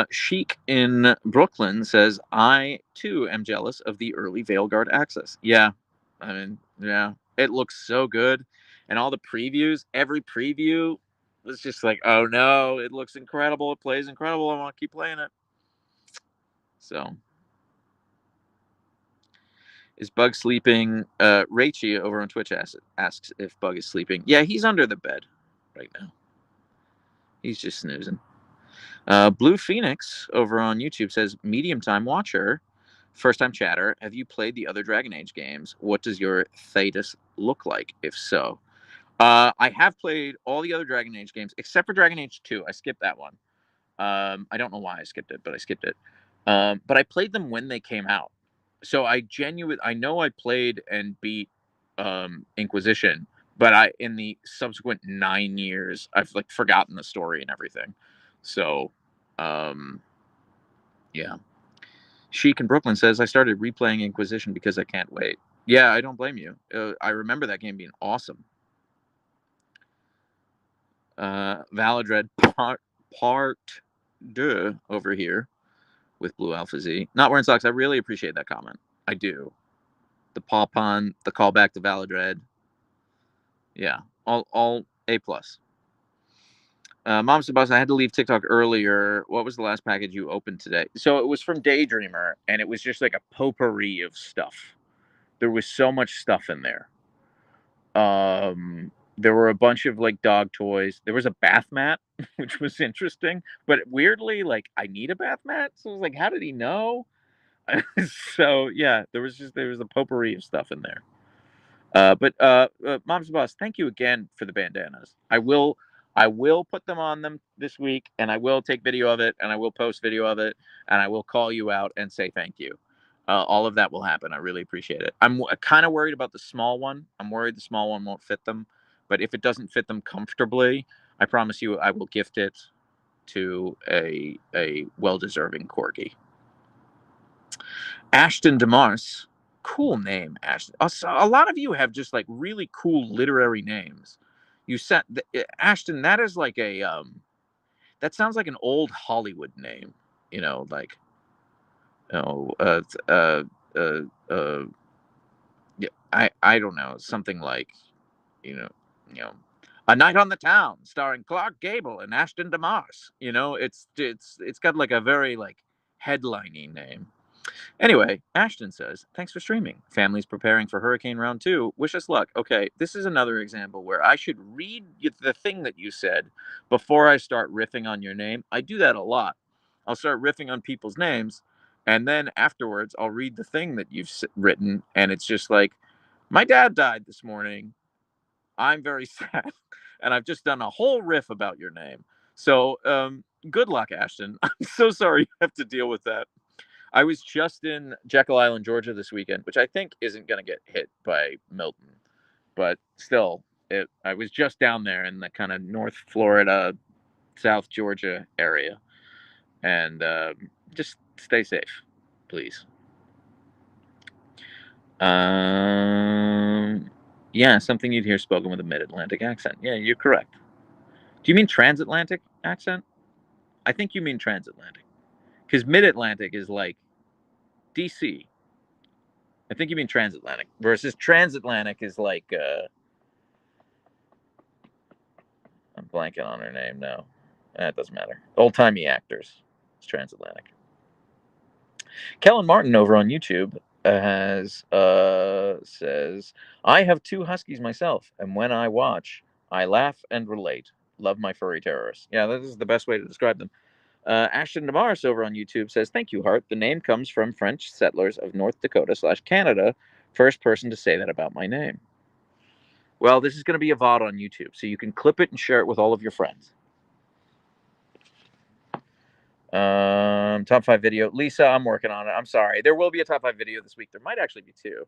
Speaker 1: Chic in Brooklyn says, I too am jealous of the early Veilguard access. Yeah. I mean, yeah. It looks so good. And all the previews, every preview was just like, oh no, it looks incredible. It plays incredible. I want to keep playing it. So, is Bug sleeping? Rachie over on Twitch asks if Bug is sleeping. Yeah, he's under the bed right now. He's just snoozing. Blue Phoenix over on YouTube says, medium time watcher, first time chatter. Have you played the other Dragon Age games? What does your Thetis look like, if so? I have played all the other Dragon Age games except for Dragon Age 2. I skipped that one. I don't know why I skipped it, but I skipped it. But I played them when they came out. So I know I played and beat Inquisition, but in the subsequent 9 years, I've like forgotten the story and everything. So, yeah. Sheik in Brooklyn says, I started replaying Inquisition because I can't wait. Yeah, I don't blame you. I remember that game being awesome. Valadred part 2 over here with Blue Alpha Z. Not wearing socks. I really appreciate that comment. I do. The paw pun, the callback to Valadred. Yeah, all A plus. Mom Boss, I had to leave TikTok earlier. What was the last package you opened today? So it was from Daydreamer, and it was just like a potpourri of stuff. There was so much stuff in there. There were a bunch of like dog toys. There was a bath mat, which was interesting, but weirdly, like I need a bath mat. So I was like, how did he know? So yeah, there was a potpourri of stuff in there. But Mom's Boss, thank you again for the bandanas. I will put them on them this week, and I will take video of it, and I will post video of it, and I will call you out and say thank you. All of that will happen. I really appreciate it. I'm kind of worried about the small one. I'm worried the small one won't fit them, but if it doesn't fit them comfortably, I promise you I will gift it to a well-deserving corgi. Ashton DeMars, cool name, Ashton. A lot of you have just like really cool literary names. You said Ashton. That is like a that sounds like an old Hollywood name. You know, like oh uh, uh yeah, I don't know, something like you know you know A Night on the Town starring Clark Gable and Ashton DeMars. You know, it's got like a very like headlining name. Anyway, Ashton says, thanks for streaming. Family's preparing for Hurricane Round 2. Wish us luck. Okay, this is another example where I should read the thing that you said before I start riffing on your name. I do that a lot. I'll start riffing on people's names, and then afterwards, I'll read the thing that you've written, and it's just like, my dad died this morning. I'm very sad. And I've just done a whole riff about your name. So, good luck, Ashton. I'm so sorry you have to deal with that. I was just in Jekyll Island, Georgia this weekend, which I think isn't going to get hit by Milton, but still, I was just down there in the kind of North Florida, South Georgia area, and just stay safe, please. Yeah, something you'd hear spoken with a mid-Atlantic accent. Yeah, you're correct. Do you mean transatlantic accent? I think you mean transatlantic, because mid-Atlantic is like DC. I think you mean transatlantic versus transatlantic is like I'm blanking on her name now. That doesn't matter. Old timey actors. It's transatlantic. Kellen Martin over on YouTube has says, I have 2 huskies myself, and when I watch, I laugh and relate. Love my furry terrorists. Yeah, that is the best way to describe them. Ashton Damaris over on YouTube says, thank you, Hart. The name comes from French settlers of North Dakota/Canada. First person to say that about my name. Well, this is going to be a VOD on YouTube, so you can clip it and share it with all of your friends. Top 5 video. Lisa, I'm working on it. I'm sorry. There will be a top 5 video this week. There might actually be 2.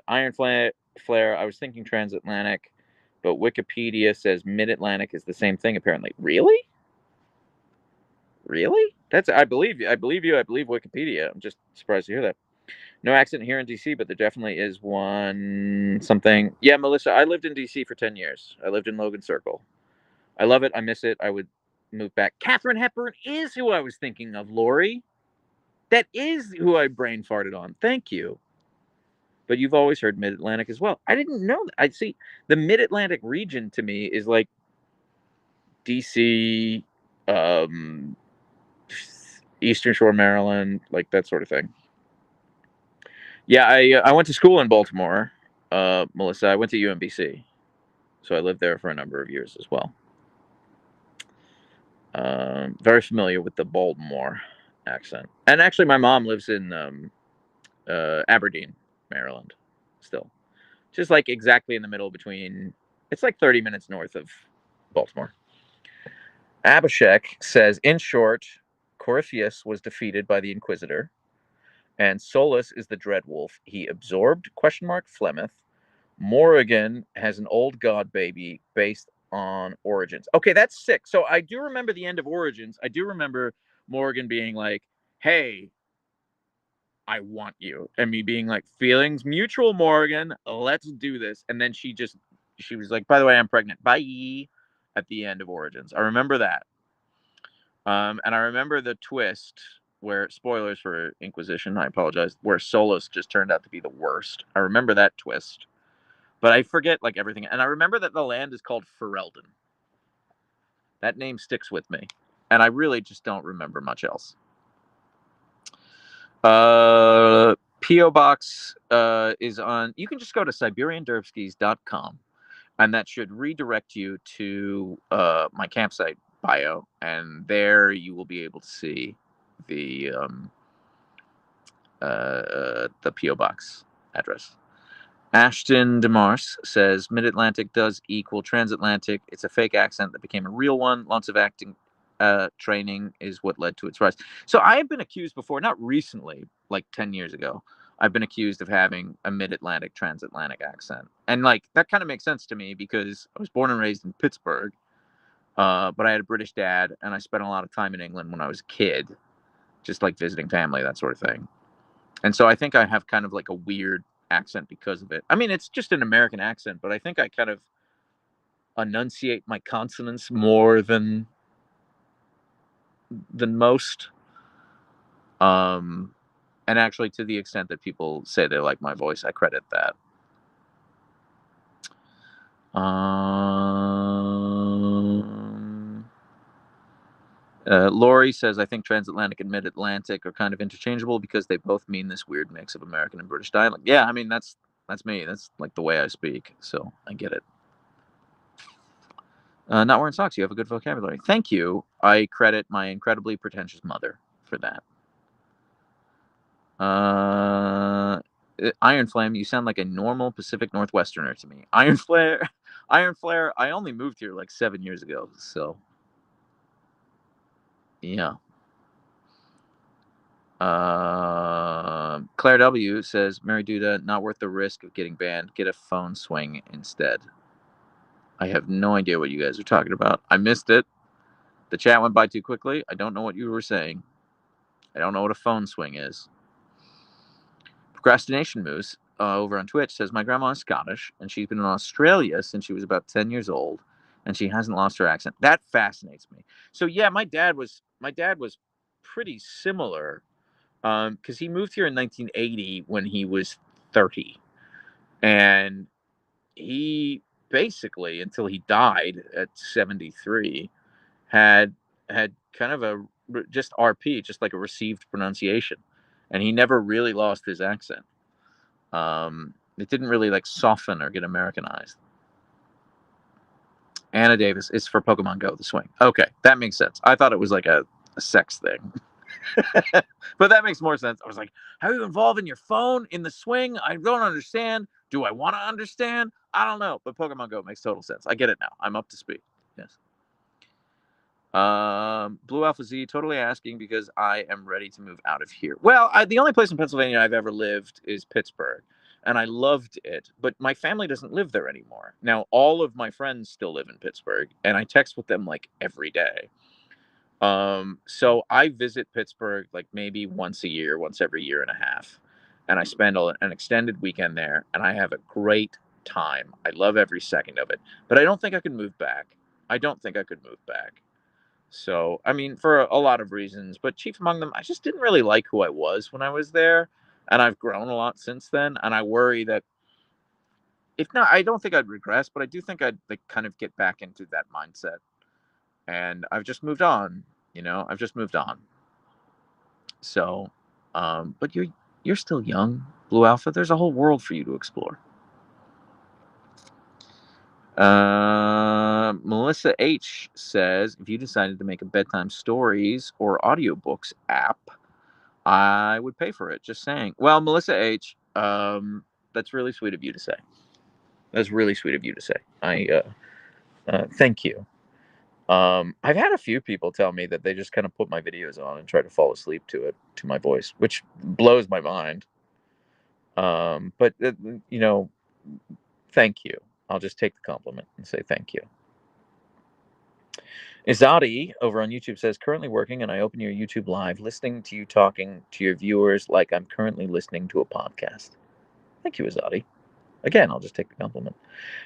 Speaker 1: Iron Flare, I was thinking transatlantic, but Wikipedia says mid-Atlantic is the same thing, apparently. Really? Really? I believe you. I believe Wikipedia. I'm just surprised to hear that. No accident here in DC, but there definitely is one something. Yeah, Melissa, I lived in DC for 10 years. I lived in Logan Circle. I love it. I miss it. I would move back. Katharine Hepburn is who I was thinking of, Lori. That is who I brain farted on. Thank you. But you've always heard Mid-Atlantic as well. I didn't know that. I see the Mid-Atlantic region to me is like DC, Eastern Shore, Maryland, like that sort of thing. Yeah, I went to school in Baltimore, Melissa. I went to UMBC, so I lived there for a number of years as well. Very familiar with the Baltimore accent. And actually, my mom lives in Aberdeen, Maryland, still. Just like exactly in the middle between, it's like 30 minutes north of Baltimore. Abhishek says, in short, Corypheus was defeated by the Inquisitor, and Solus is the Dreadwolf. He absorbed, Flemeth. Morrigan has an old god baby based on Origins. Okay, that's sick. So I do remember the end of Origins. I do remember Morrigan being like, hey, I want you. And me being like, feelings mutual, Morgan. Let's do this. And then she was like, by the way, I'm pregnant. Bye. At the end of Origins. I remember that. And I remember the twist where, spoilers for Inquisition, I apologize, where Solus just turned out to be the worst. I remember that twist. But I forget like everything. And I remember that the land is called Ferelden. That name sticks with me. And I really just don't remember much else. P.O. Box is on, you can just go to SiberianDerpskIes.com, and that should redirect you to my campsite bio, and there you will be able to see the P.O. Box address. Ashton DeMars says, Mid-Atlantic does equal transatlantic. It's a fake accent that became a real one. Lots of acting training is what led to its rise. So I have been accused before, not recently, like 10 years ago. I've been accused of having a Mid-Atlantic transatlantic accent. And like that kind of makes sense to me because I was born and raised in Pittsburgh, but I had a British dad, and I spent a lot of time in England when I was a kid, just like visiting family, that sort of thing. And so I think I have kind of like a weird accent because of it. I mean, it's just an American accent, but I think I kind of enunciate my consonants more than most. And actually, to the extent that people say they like my voice, I credit that. Lori says, I think transatlantic and mid-Atlantic are kind of interchangeable because they both mean this weird mix of American and British dialect. Yeah, I mean, that's me. That's like the way I speak, so I get it. Not wearing socks. You have a good vocabulary. Thank you. I credit my incredibly pretentious mother for that. Iron Flame, you sound like a normal Pacific Northwesterner to me. Iron Flare, I only moved here like 7 years ago, so yeah. Claire W says, Mary Duda, not worth the risk of getting banned. Get a phone swing instead. I have no idea what you guys are talking about. I missed it. The chat went by too quickly. I don't know what you were saying. I don't know what a phone swing is. Procrastination Moose over on Twitch says, my grandma is Scottish, and she's been in Australia since she was about 10 years old, and she hasn't lost her accent. That fascinates me. So yeah, my dad was pretty similar, because he moved here in 1980 when he was 30, and he basically, until he died at 73, had kind of a just RP, just like a received pronunciation, and he never really lost his accent. It didn't really like soften or get Americanized. Anna Davis is for Pokemon Go, the swing. Okay, that makes sense. I thought it was like a sex thing. But that makes more sense. I was like, how are you involving your phone in the swing? I don't understand. Do I want to understand? I don't know. But Pokemon Go makes total sense. I get it now. I'm up to speed. Yes. Blue Alpha Z, totally asking because I am ready to move out of here. Well, the only place in Pennsylvania I've ever lived is Pittsburgh, and I loved it, but my family doesn't live there anymore. Now, all of my friends still live in Pittsburgh, and I text with them like every day. So I visit Pittsburgh like maybe once a year, once every year and a half, and I spend an extended weekend there, and I have a great time. I love every second of it, but I don't think I could move back. I don't think I could move back. So, I mean, for a lot of reasons, but chief among them, I just didn't really like who I was when I was there, and I've grown a lot since then, and I worry that if not, I don't think I'd regress, but I do think I'd like kind of get back into that mindset. And I've just moved on, I've just moved on. So, but you're still young, Blue Alpha. There's a whole world for you to explore. Melissa H says, if you decided to make a bedtime stories or audiobooks app, I would pay for it. Just saying. Well, Melissa H, that's really sweet of you to say. That's really sweet of you to say. Thank you. I've had a few people tell me that they just kind of put my videos on and try to fall asleep to my voice, which blows my mind. But thank you. I'll just take the compliment and say thank you. Izadi over on YouTube says, currently working, and I open your YouTube live, listening to you talking to your viewers like I'm currently listening to a podcast. Thank you, Izadi. Again, I'll just take the compliment.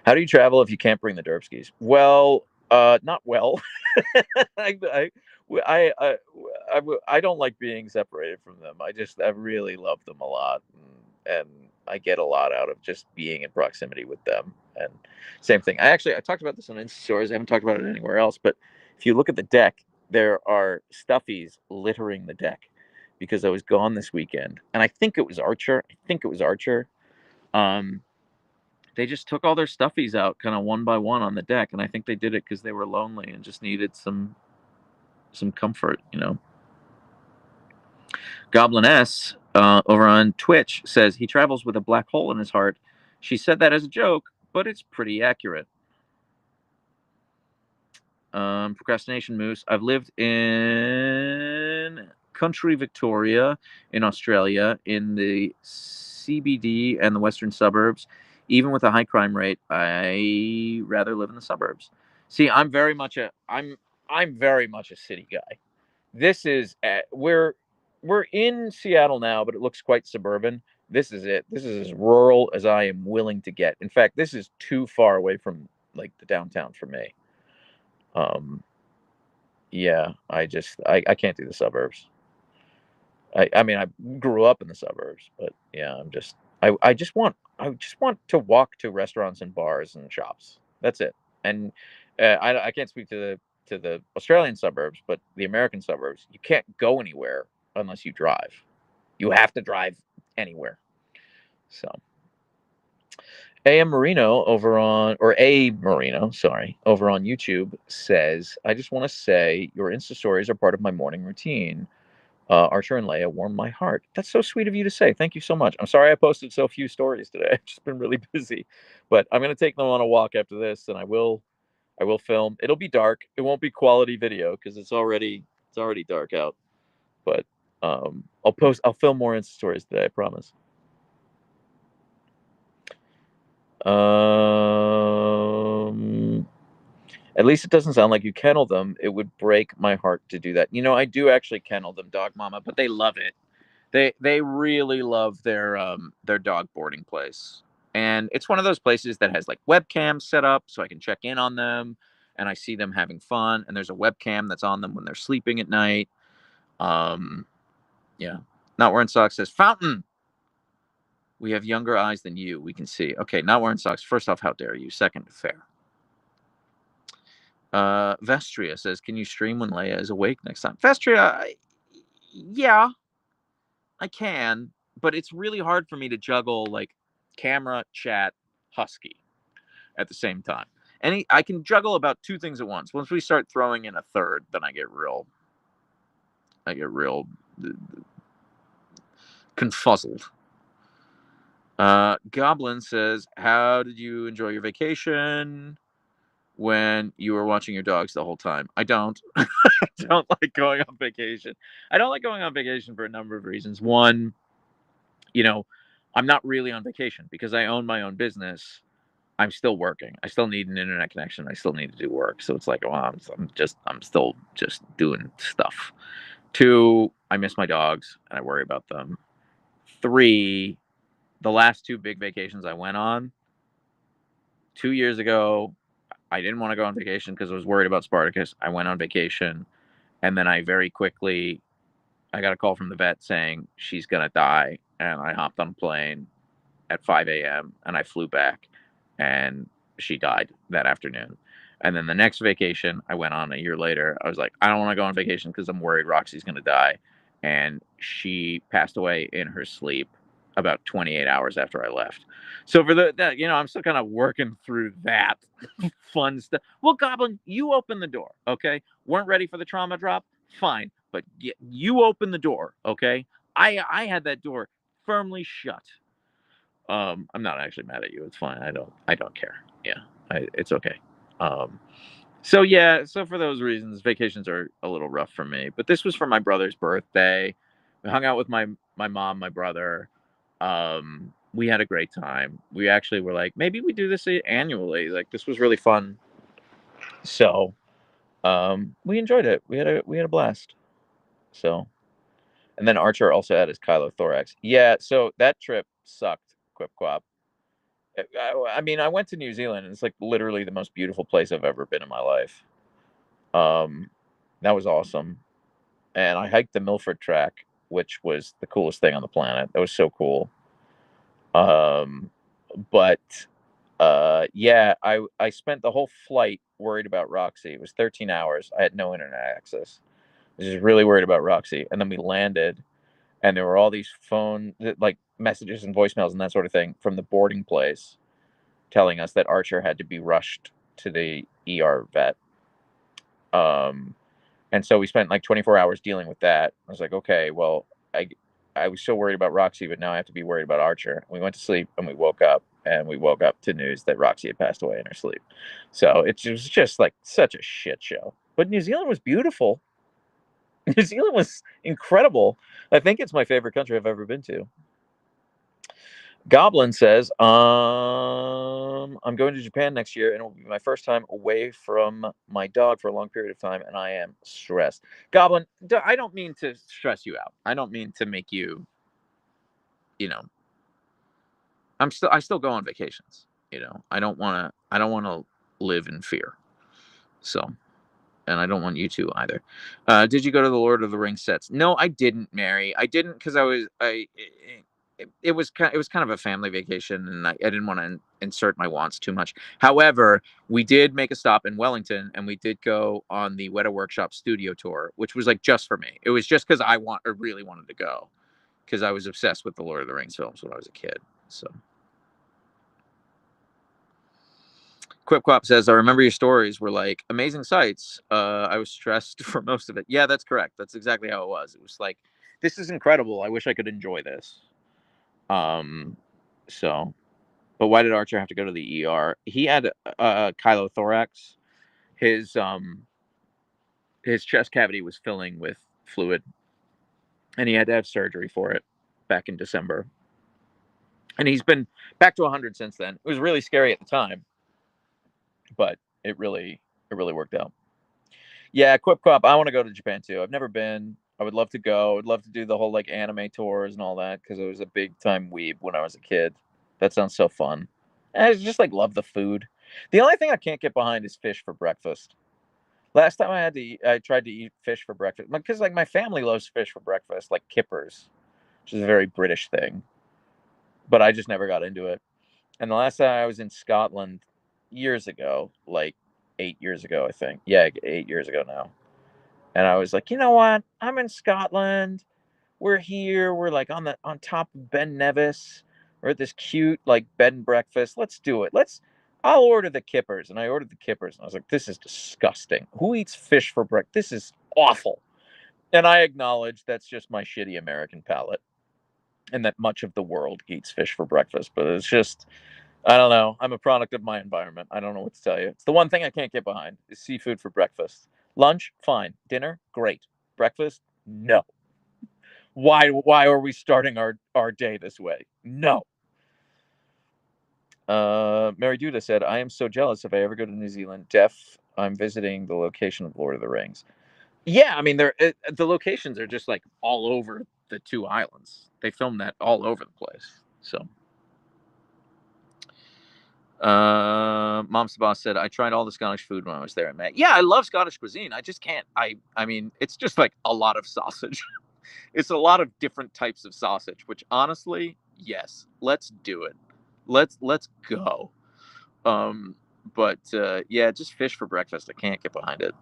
Speaker 1: How do you travel if you can't bring the derpskis? Well, not well. I, I don't like being separated from them. I really love them a lot, and I get a lot out of just being in proximity with them. And same thing. I talked about this on Insta Stories. I haven't talked about it anywhere else, but if you look at the deck, there are stuffies littering the deck because I was gone this weekend, and I think it was Archer. They just took all their stuffies out kind of one by one on the deck, and I think they did it because they were lonely and just needed some comfort, Goblin S over on Twitch says he travels with a black hole in his heart. She said that as a joke, but it's pretty accurate. Procrastination Moose. I've lived in country Victoria in Australia, in the CBD and the western suburbs. Even with a high crime rate, I rather live in the suburbs. See, I'm very much a city guy. This is we're in Seattle now, but it looks quite suburban. This is it. This is as rural as I am willing to get. In fact, this is too far away from like the downtown for me. Yeah, I can't do the suburbs. I mean, I grew up in the suburbs, but yeah, I just want to walk to restaurants and bars and shops. That's it. And I can't speak to the Australian suburbs, but the American suburbs, you can't go anywhere unless you drive. You have to drive anywhere. So A Marino, over on YouTube says, I just want to say your Insta stories are part of my morning routine. Archer and Leia warm my heart. That's so sweet of you to say. Thank you so much. I'm sorry I posted so few stories today. I've just been really busy, but I'm going to take them on a walk after this, and I will film. It'll be dark. It won't be quality video because it's already dark out. But I'll film more Insta stories today. I promise. At least it doesn't sound like you kennel them. It would break my heart to do that. I do actually kennel them, Dog Mama, but they love it. They really love their dog boarding place. And it's one of those places that has like webcams set up so I can check in on them and I see them having fun, and there's a webcam that's on them when they're sleeping at night. Yeah. Not Wearing Socks says, Fountain, we have younger eyes than you. We can see. Okay, Not Wearing Socks. First off, how dare you? Second, fair. Vestria says, "Can you stream when Leia is awake next time?" Vestria, yeah, I can, but it's really hard for me to juggle like camera, chat, Husky at the same time. I can juggle about two things at once. Once we start throwing in a third, then I get real uh, confuzzled. Goblin says, "How did you enjoy your vacation when you were watching your dogs the whole time?" I don't. I don't like going on vacation. I don't like going on vacation for a number of reasons. One, you know, I'm not really on vacation because I own my own business. I'm still working. I still need an internet connection. I still need to do work. So it's like, well, I'm still just doing stuff. Two, I miss my dogs and I worry about them. Three, the last two big vacations I went on 2 years ago, I didn't want to go on vacation because I was worried about Spartacus. I went on vacation and then I very quickly I got a call from the vet saying she's gonna die, and I hopped on a plane at 5 a.m. and I flew back, and she died that afternoon. And then the next vacation I went on a year later, I was like, I don't want to go on vacation because I'm worried Roxy's gonna die, and she passed away in her sleep about 28 hours after I left. So for that, I'm still kind of working through that fun stuff. Well, Goblin, you open the door, okay? Weren't ready for the trauma drop? Fine, but you open the door, okay? I had that door firmly shut. I'm not actually mad at you. It's fine. I don't care. Yeah, it's okay. Um, so yeah, so for those reasons, vacations are a little rough for me. But this was for my brother's birthday. We hung out with my mom, my brother. We had a great time. We actually were like, maybe we do this annually. Like this was really fun. So we enjoyed it. We had a blast. So and then Archer also had his chylothorax. Yeah, so that trip sucked. Quip quap. I mean, I went to New Zealand, and it's like literally the most beautiful place I've ever been in my life. Um, that was awesome, and I hiked the Milford Track, which was the coolest thing on the planet. That was so cool. Um, but yeah, I spent the whole flight worried about Roxy. It was 13 hours. I had no internet access. I was just really worried about Roxy, and then we landed, and there were all these phone like messages and voicemails and that sort of thing from the boarding place telling us that Archer had to be rushed to the ER vet. Um, and so we spent like 24 hours dealing with that. I was like, okay, well, I was so worried about Roxy, but now I have to be worried about Archer. We went to sleep and we woke up, and we woke up to news that Roxy had passed away in her sleep. So it was just like such a shit show. But New Zealand was beautiful. New Zealand was incredible. I think it's my favorite country I've ever been to. Goblin says, I'm going to Japan next year, and it will be my first time away from my dog for a long period of time, and I am stressed. Goblin, I don't mean to stress you out. I don't mean to make you, you know, I still go on vacations. I don't want to live in fear. So, and I don't want you to either. Did you go to the Lord of the Rings sets? No, I didn't, Mary. I didn't because it was kind of a family vacation, and I didn't want to insert my wants too much. However, we did make a stop in Wellington, and we did go on the Weta Workshop studio tour, which was like just for me. It was just because I really wanted to go because I was obsessed with the Lord of the Rings films when I was a kid. So. Quipquap says, I remember your stories were like amazing sights. I was stressed for most of it. Yeah, that's correct. That's exactly how it was. It was like, this is incredible. I wish I could enjoy this. Um, so, but why did Archer have to go to the ER? He had chylothorax. His his chest cavity was filling with fluid, and he had to have surgery for it back in December. And he's been back to 100 since then. It was really scary at the time, but it really worked out. Yeah, Quip Quap. I want to go to Japan too. I've never been. I would love to go. I would love to do the whole like anime tours and all that because I was a big time weeb when I was a kid. That sounds so fun. And I just like love the food. The only thing I can't get behind is fish for breakfast. Last time I tried to eat fish for breakfast because like my family loves fish for breakfast, like kippers, which is a very British thing. But I just never got into it. And the last time I was in Scotland years ago, like 8 years ago, I think. Yeah, 8 years ago now. And I was like, you know what? I'm in Scotland. We're here. We're like on top of Ben Nevis. We're at this cute like bed and breakfast. Let's do it. I'll order the kippers. And I ordered the kippers. And I was like, this is disgusting. Who eats fish for breakfast? This is awful. And I acknowledge that's just my shitty American palate. And that much of the world eats fish for breakfast. But it's just, I don't know. I'm a product of my environment. I don't know what to tell you. It's the one thing I can't get behind is seafood for breakfast. Lunch, fine. Dinner, great. Breakfast, no. Why are we starting our day this way? No. Mary Duda said, I am so jealous if I ever go to New Zealand. I'm visiting the location of Lord of the Rings. Yeah, I mean, the locations are just like all over the two islands. They filmed that all over the place. So, Mom's Boss said, I tried all the Scottish food when I was there. Yeah, I love Scottish cuisine. I just can't. I mean, it's just like a lot of sausage. It's a lot of different types of sausage, which honestly, yes, let's do it. Let's go. But yeah, just fish for breakfast. I can't get behind it.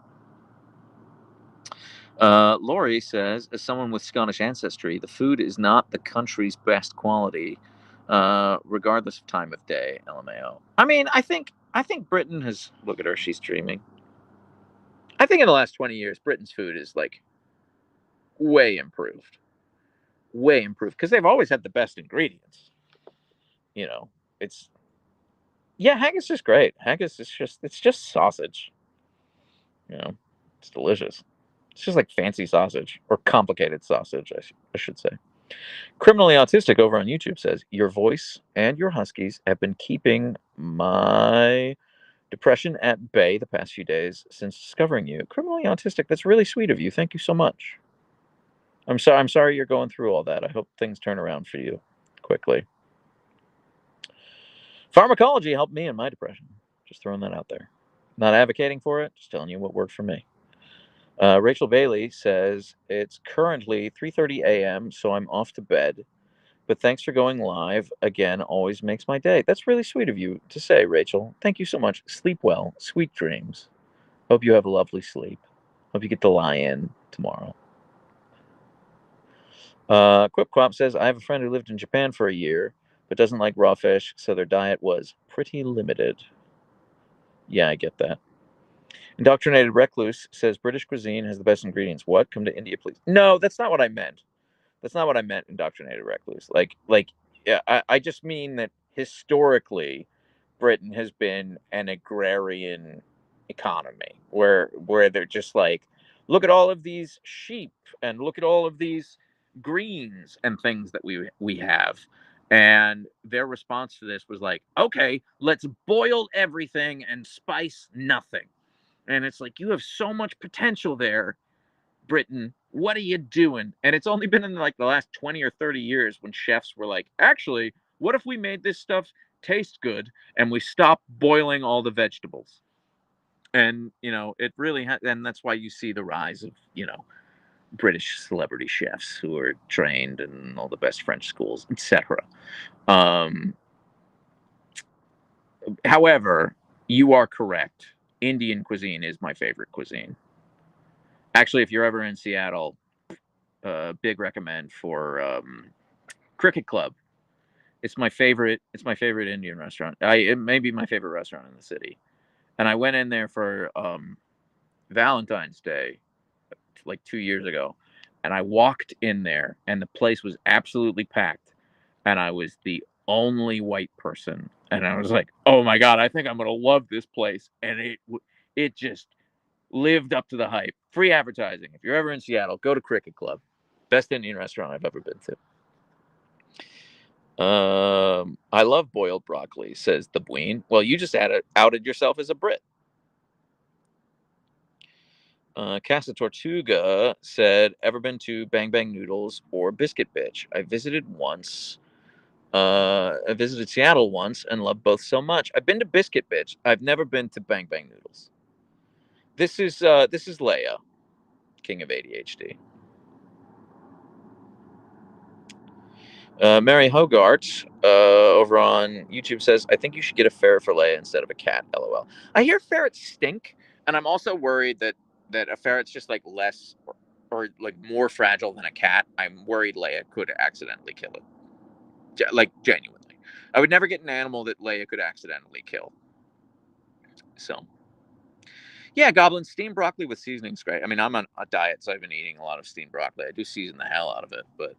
Speaker 1: Lori says, as someone with Scottish ancestry, the food is not the country's best quality, regardless of time of day. LMAO. I mean, I think Britain has. Look at her; she's dreaming. I think in the last 20 years, Britain's food is like way improved, because they've always had the best ingredients. You know, it's yeah, haggis is great. Haggis is just sausage. You know, it's delicious. It's just like fancy sausage or complicated sausage, I should say. Criminally Autistic over on YouTube says, your voice and your huskies have been keeping my depression at bay the past few days since discovering you. Criminally Autistic, that's really sweet of you. Thank you so much. I'm sorry you're going through all that. I hope things turn around for you quickly. Pharmacology helped me in my depression. Just throwing that out there. Not advocating for it, just telling you what worked for me. Rachel Bailey says, it's currently 3:30 a.m., so I'm off to bed. But thanks for going live again. Always makes my day. That's really sweet of you to say, Rachel. Thank you so much. Sleep well. Sweet dreams. Hope you have a lovely sleep. Hope you get to lie in tomorrow. Quipquap says, I have a friend who lived in Japan for a year, but doesn't like raw fish, so their diet was pretty limited. Yeah, I get that. Indoctrinated Recluse says, British cuisine has the best ingredients. What? Come to India, please. No, that's not what I meant. That's not what I meant, indoctrinated recluse. Yeah, I just mean that historically, Britain has been an agrarian economy where they're just like, look at all of these sheep and look at all of these greens and things that we have. And their response to this was like, okay, let's boil everything and spice nothing. And it's like, you have so much potential there, Britain, what are you doing? And it's only been in like the last 20 or 30 years when chefs were like, actually, what if we made this stuff taste good and we stopped boiling all the vegetables? And, it really and that's why you see the rise of, British celebrity chefs who are trained in all the best French schools, etc. Um, However, you are correct. Indian cuisine is my favorite cuisine. Actually, if you're ever in Seattle, big recommend for Cricket Club. It's my favorite. It's my favorite Indian restaurant. It may be my favorite restaurant in the city. And I went in there for Valentine's Day, like 2 years ago, and I walked in there, and the place was absolutely packed, and I was the only white person, and I was like, "Oh my god, I think I'm gonna love this place," and it just lived up to the hype. Free advertising. If you're ever in Seattle, go to Cricket Club. Best Indian restaurant I've ever been to. I love boiled broccoli, says the Bween. Well, you just outed yourself as a Brit. Casa Tortuga said, ever been to Bang Bang Noodles or Biscuit Bitch? I visited once. I visited Seattle once and loved both so much. I've been to Biscuit Bitch. I've never been to Bang Bang Noodles. This is Leia, King of ADHD. Mary Hogart over on YouTube says, I think you should get a ferret for Leia instead of a cat, lol. I hear ferrets stink, and I'm also worried that a ferret's just like less or like more fragile than a cat. I'm worried Leia could accidentally kill it. Like, genuinely. I would never get an animal that Leia could accidentally kill. So, yeah, Goblin, steamed broccoli with seasoning's great. I mean, I'm on a diet, so I've been eating a lot of steamed broccoli. I do season the hell out of it, but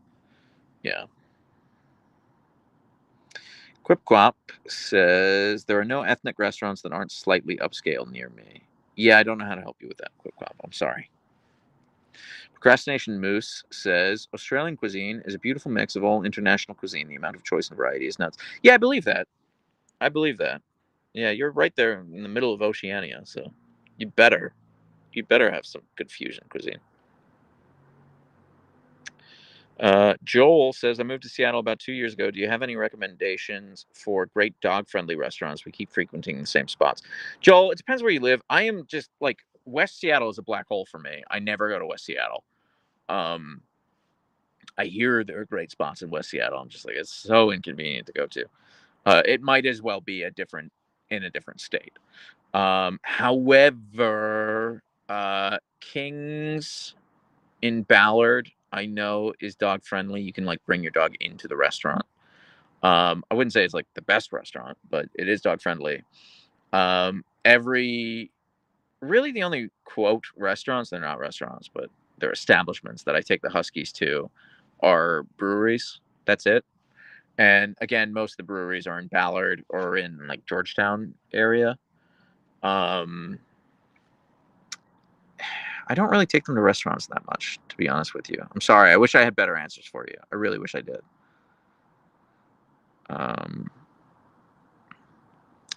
Speaker 1: yeah. Quipquap says, there are no ethnic restaurants that aren't slightly upscale near me. Yeah, I don't know how to help you with that, Quipquap. I'm sorry. Procrastination Moose says, Australian cuisine is a beautiful mix of all international cuisine. The amount of choice and variety is nuts. Yeah, I believe that. I believe that. Yeah, you're right there in the middle of Oceania, so you better have some good fusion cuisine. Joel says, I moved to Seattle about 2 years ago. Do you have any recommendations for great dog-friendly restaurants? We keep frequenting the same spots. Joel, it depends where you live. I am just like, West Seattle is a black hole for me. I never go to West Seattle. I hear there are great spots in West Seattle. I'm just like, it's so inconvenient to go to. It might as well be in a different state. However, King's in Ballard, I know, is dog friendly. You can like bring your dog into the restaurant. I wouldn't say it's like the best restaurant, but it is dog friendly. Really the only quote restaurants, they're not restaurants, but they're establishments that I take the Huskies to are breweries. That's it. And again, most of the breweries are in Ballard or in like Georgetown area. I don't really take them to restaurants that much, to be honest with you. I'm sorry. I wish I had better answers for you. I really wish I did.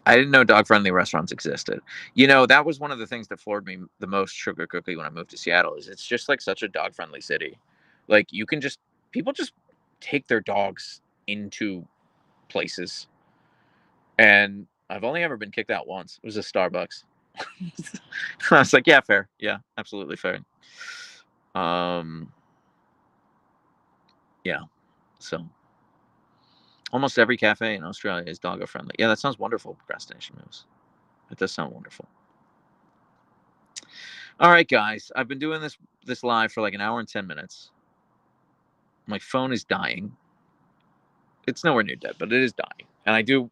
Speaker 1: I didn't know dog-friendly restaurants existed. You know, that was one of the things that floored me the most, Sugar Cookie, when I moved to Seattle, is it's just like such a dog-friendly city. Like, people just take their dogs into places. And I've only ever been kicked out once. It was a Starbucks. I was like, yeah, fair. Yeah, absolutely fair. Yeah. So almost every cafe in Australia is doggo friendly. Yeah, that sounds wonderful, Procrastination Moves. It does sound wonderful. All right, guys. I've been doing this live for like an hour and 10 minutes. My phone is dying. It's nowhere near dead, but it is dying. And I do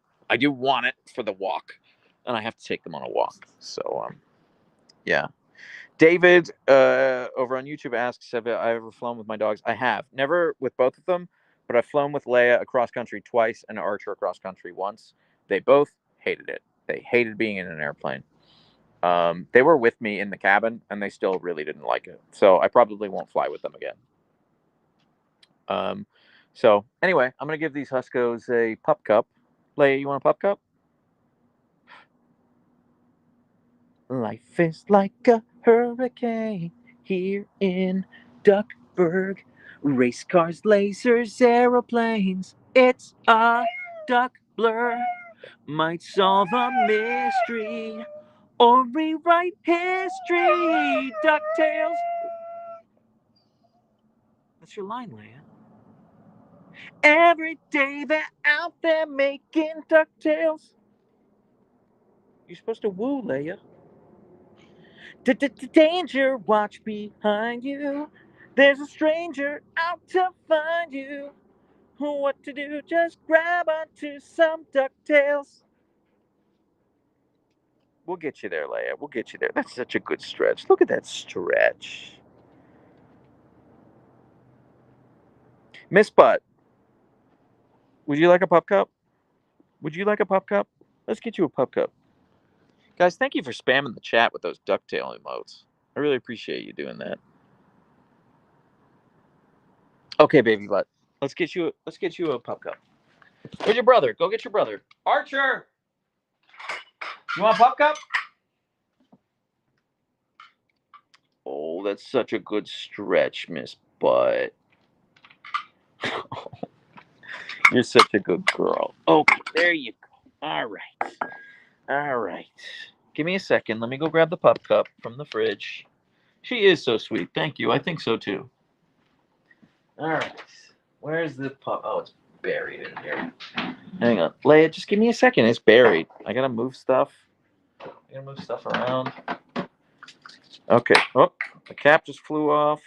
Speaker 1: want it for the walk. And I have to take them on a walk. So yeah. David over on YouTube asks, have I ever flown with my dogs? I have. Never with both of them, but I've flown with Leia across country twice and Archer across country once. They both hated it. They hated being in an airplane. They were with me in the cabin, and they still really didn't like it. So I probably won't fly with them again. So anyway, I'm going to give these Huskos a pup cup. Leia, you want a pup cup? Life is like a hurricane here in Duckburg. Race cars, lasers, aeroplanes. It's a duck blur. Might solve a mystery or rewrite history. DuckTales. That's your line, Leia. Every day they're out there making DuckTales. You're supposed to woo, Leia. Danger, watch behind you. There's a stranger out to find you. What to do? Just grab onto some DuckTales. We'll get you there, Leia. We'll get you there. That's such a good stretch. Look at that stretch. Miss Butt, would you like a pup cup? Would you like a pup cup? Let's get you a pup cup. Guys, thank you for spamming the chat with those ducktail emotes. I really appreciate you doing that. Okay, baby butt. Let's get you a pup cup. Where's your brother? Go get your brother. Archer! You want a pup cup? Oh, that's such a good stretch, Miss Butt. You're such a good girl. Okay, there you go. All right. All right. Give me a second. Let me go grab the pup cup from the fridge. She is so sweet. Thank you. I think so too. All right. Where's the pup? Oh, it's buried in here. Hang on. Leia, just give me a second. It's buried. I gotta move stuff. Around. Okay. Oh, the cap just flew off.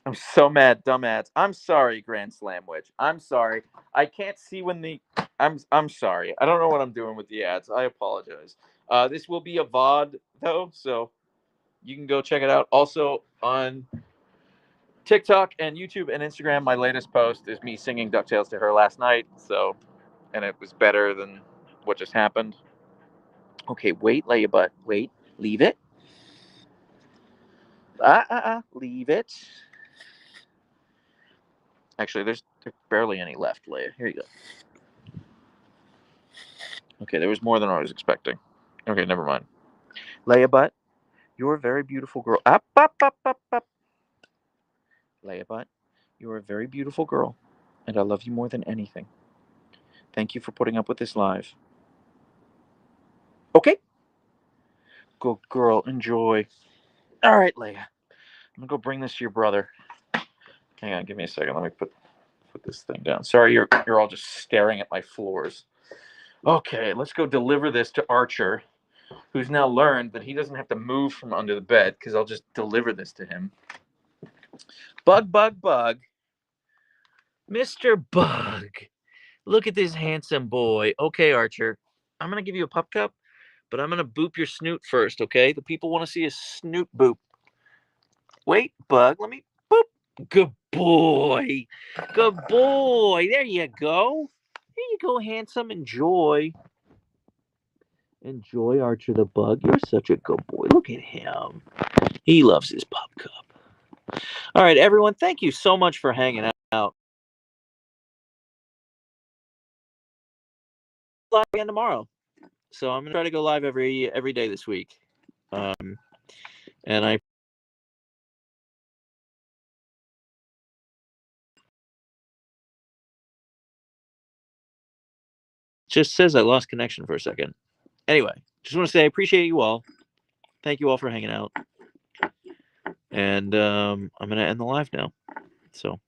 Speaker 1: I'm so mad, dumbass. I'm sorry, Grand Slam Witch. I'm sorry. I can't see when the. I'm sorry. I don't know what I'm doing with the ads. I apologize. This will be a VOD though, so you can go check it out. Also on TikTok and YouTube and Instagram, my latest post is me singing DuckTales to her last night. So, and it was better than what just happened. Okay, wait, lay your butt. Wait, leave it. Leave it. Actually, there's barely any left, Leia. Here you go. Okay, there was more than I was expecting. Okay, never mind. Leia butt, you're a very beautiful girl. Up, up, up, up, up. Leia butt, you're a very beautiful girl, and I love you more than anything. Thank you for putting up with this live. Okay? Good girl, enjoy. All right, Leia. I'm gonna go bring this to your brother. Hang on, give me a second. Let me put this thing down. Sorry, you're all just staring at my floors. Okay, let's go deliver this to Archer, who's now learned that he doesn't have to move from under the bed because I'll just deliver this to him. Bug, bug, bug. Mr. Bug. Look at this handsome boy. Okay, Archer. I'm going to give you a pup cup, but I'm going to boop your snoot first, okay? The people want to see a snoot boop. Wait, Bug. Let me boop. Good boy. Good boy. There you go. There you go, handsome. Enjoy. Enjoy, Archer the Bug. You're such a good boy. Look at him. He loves his pup cup. All right, everyone. Thank you so much for hanging out. Live again tomorrow. So I'm gonna try to go live every day this week. And I just says I lost connection for a second. Anyway, just want to say I appreciate you all. Thank you all for hanging out. And I'm gonna end the live now. So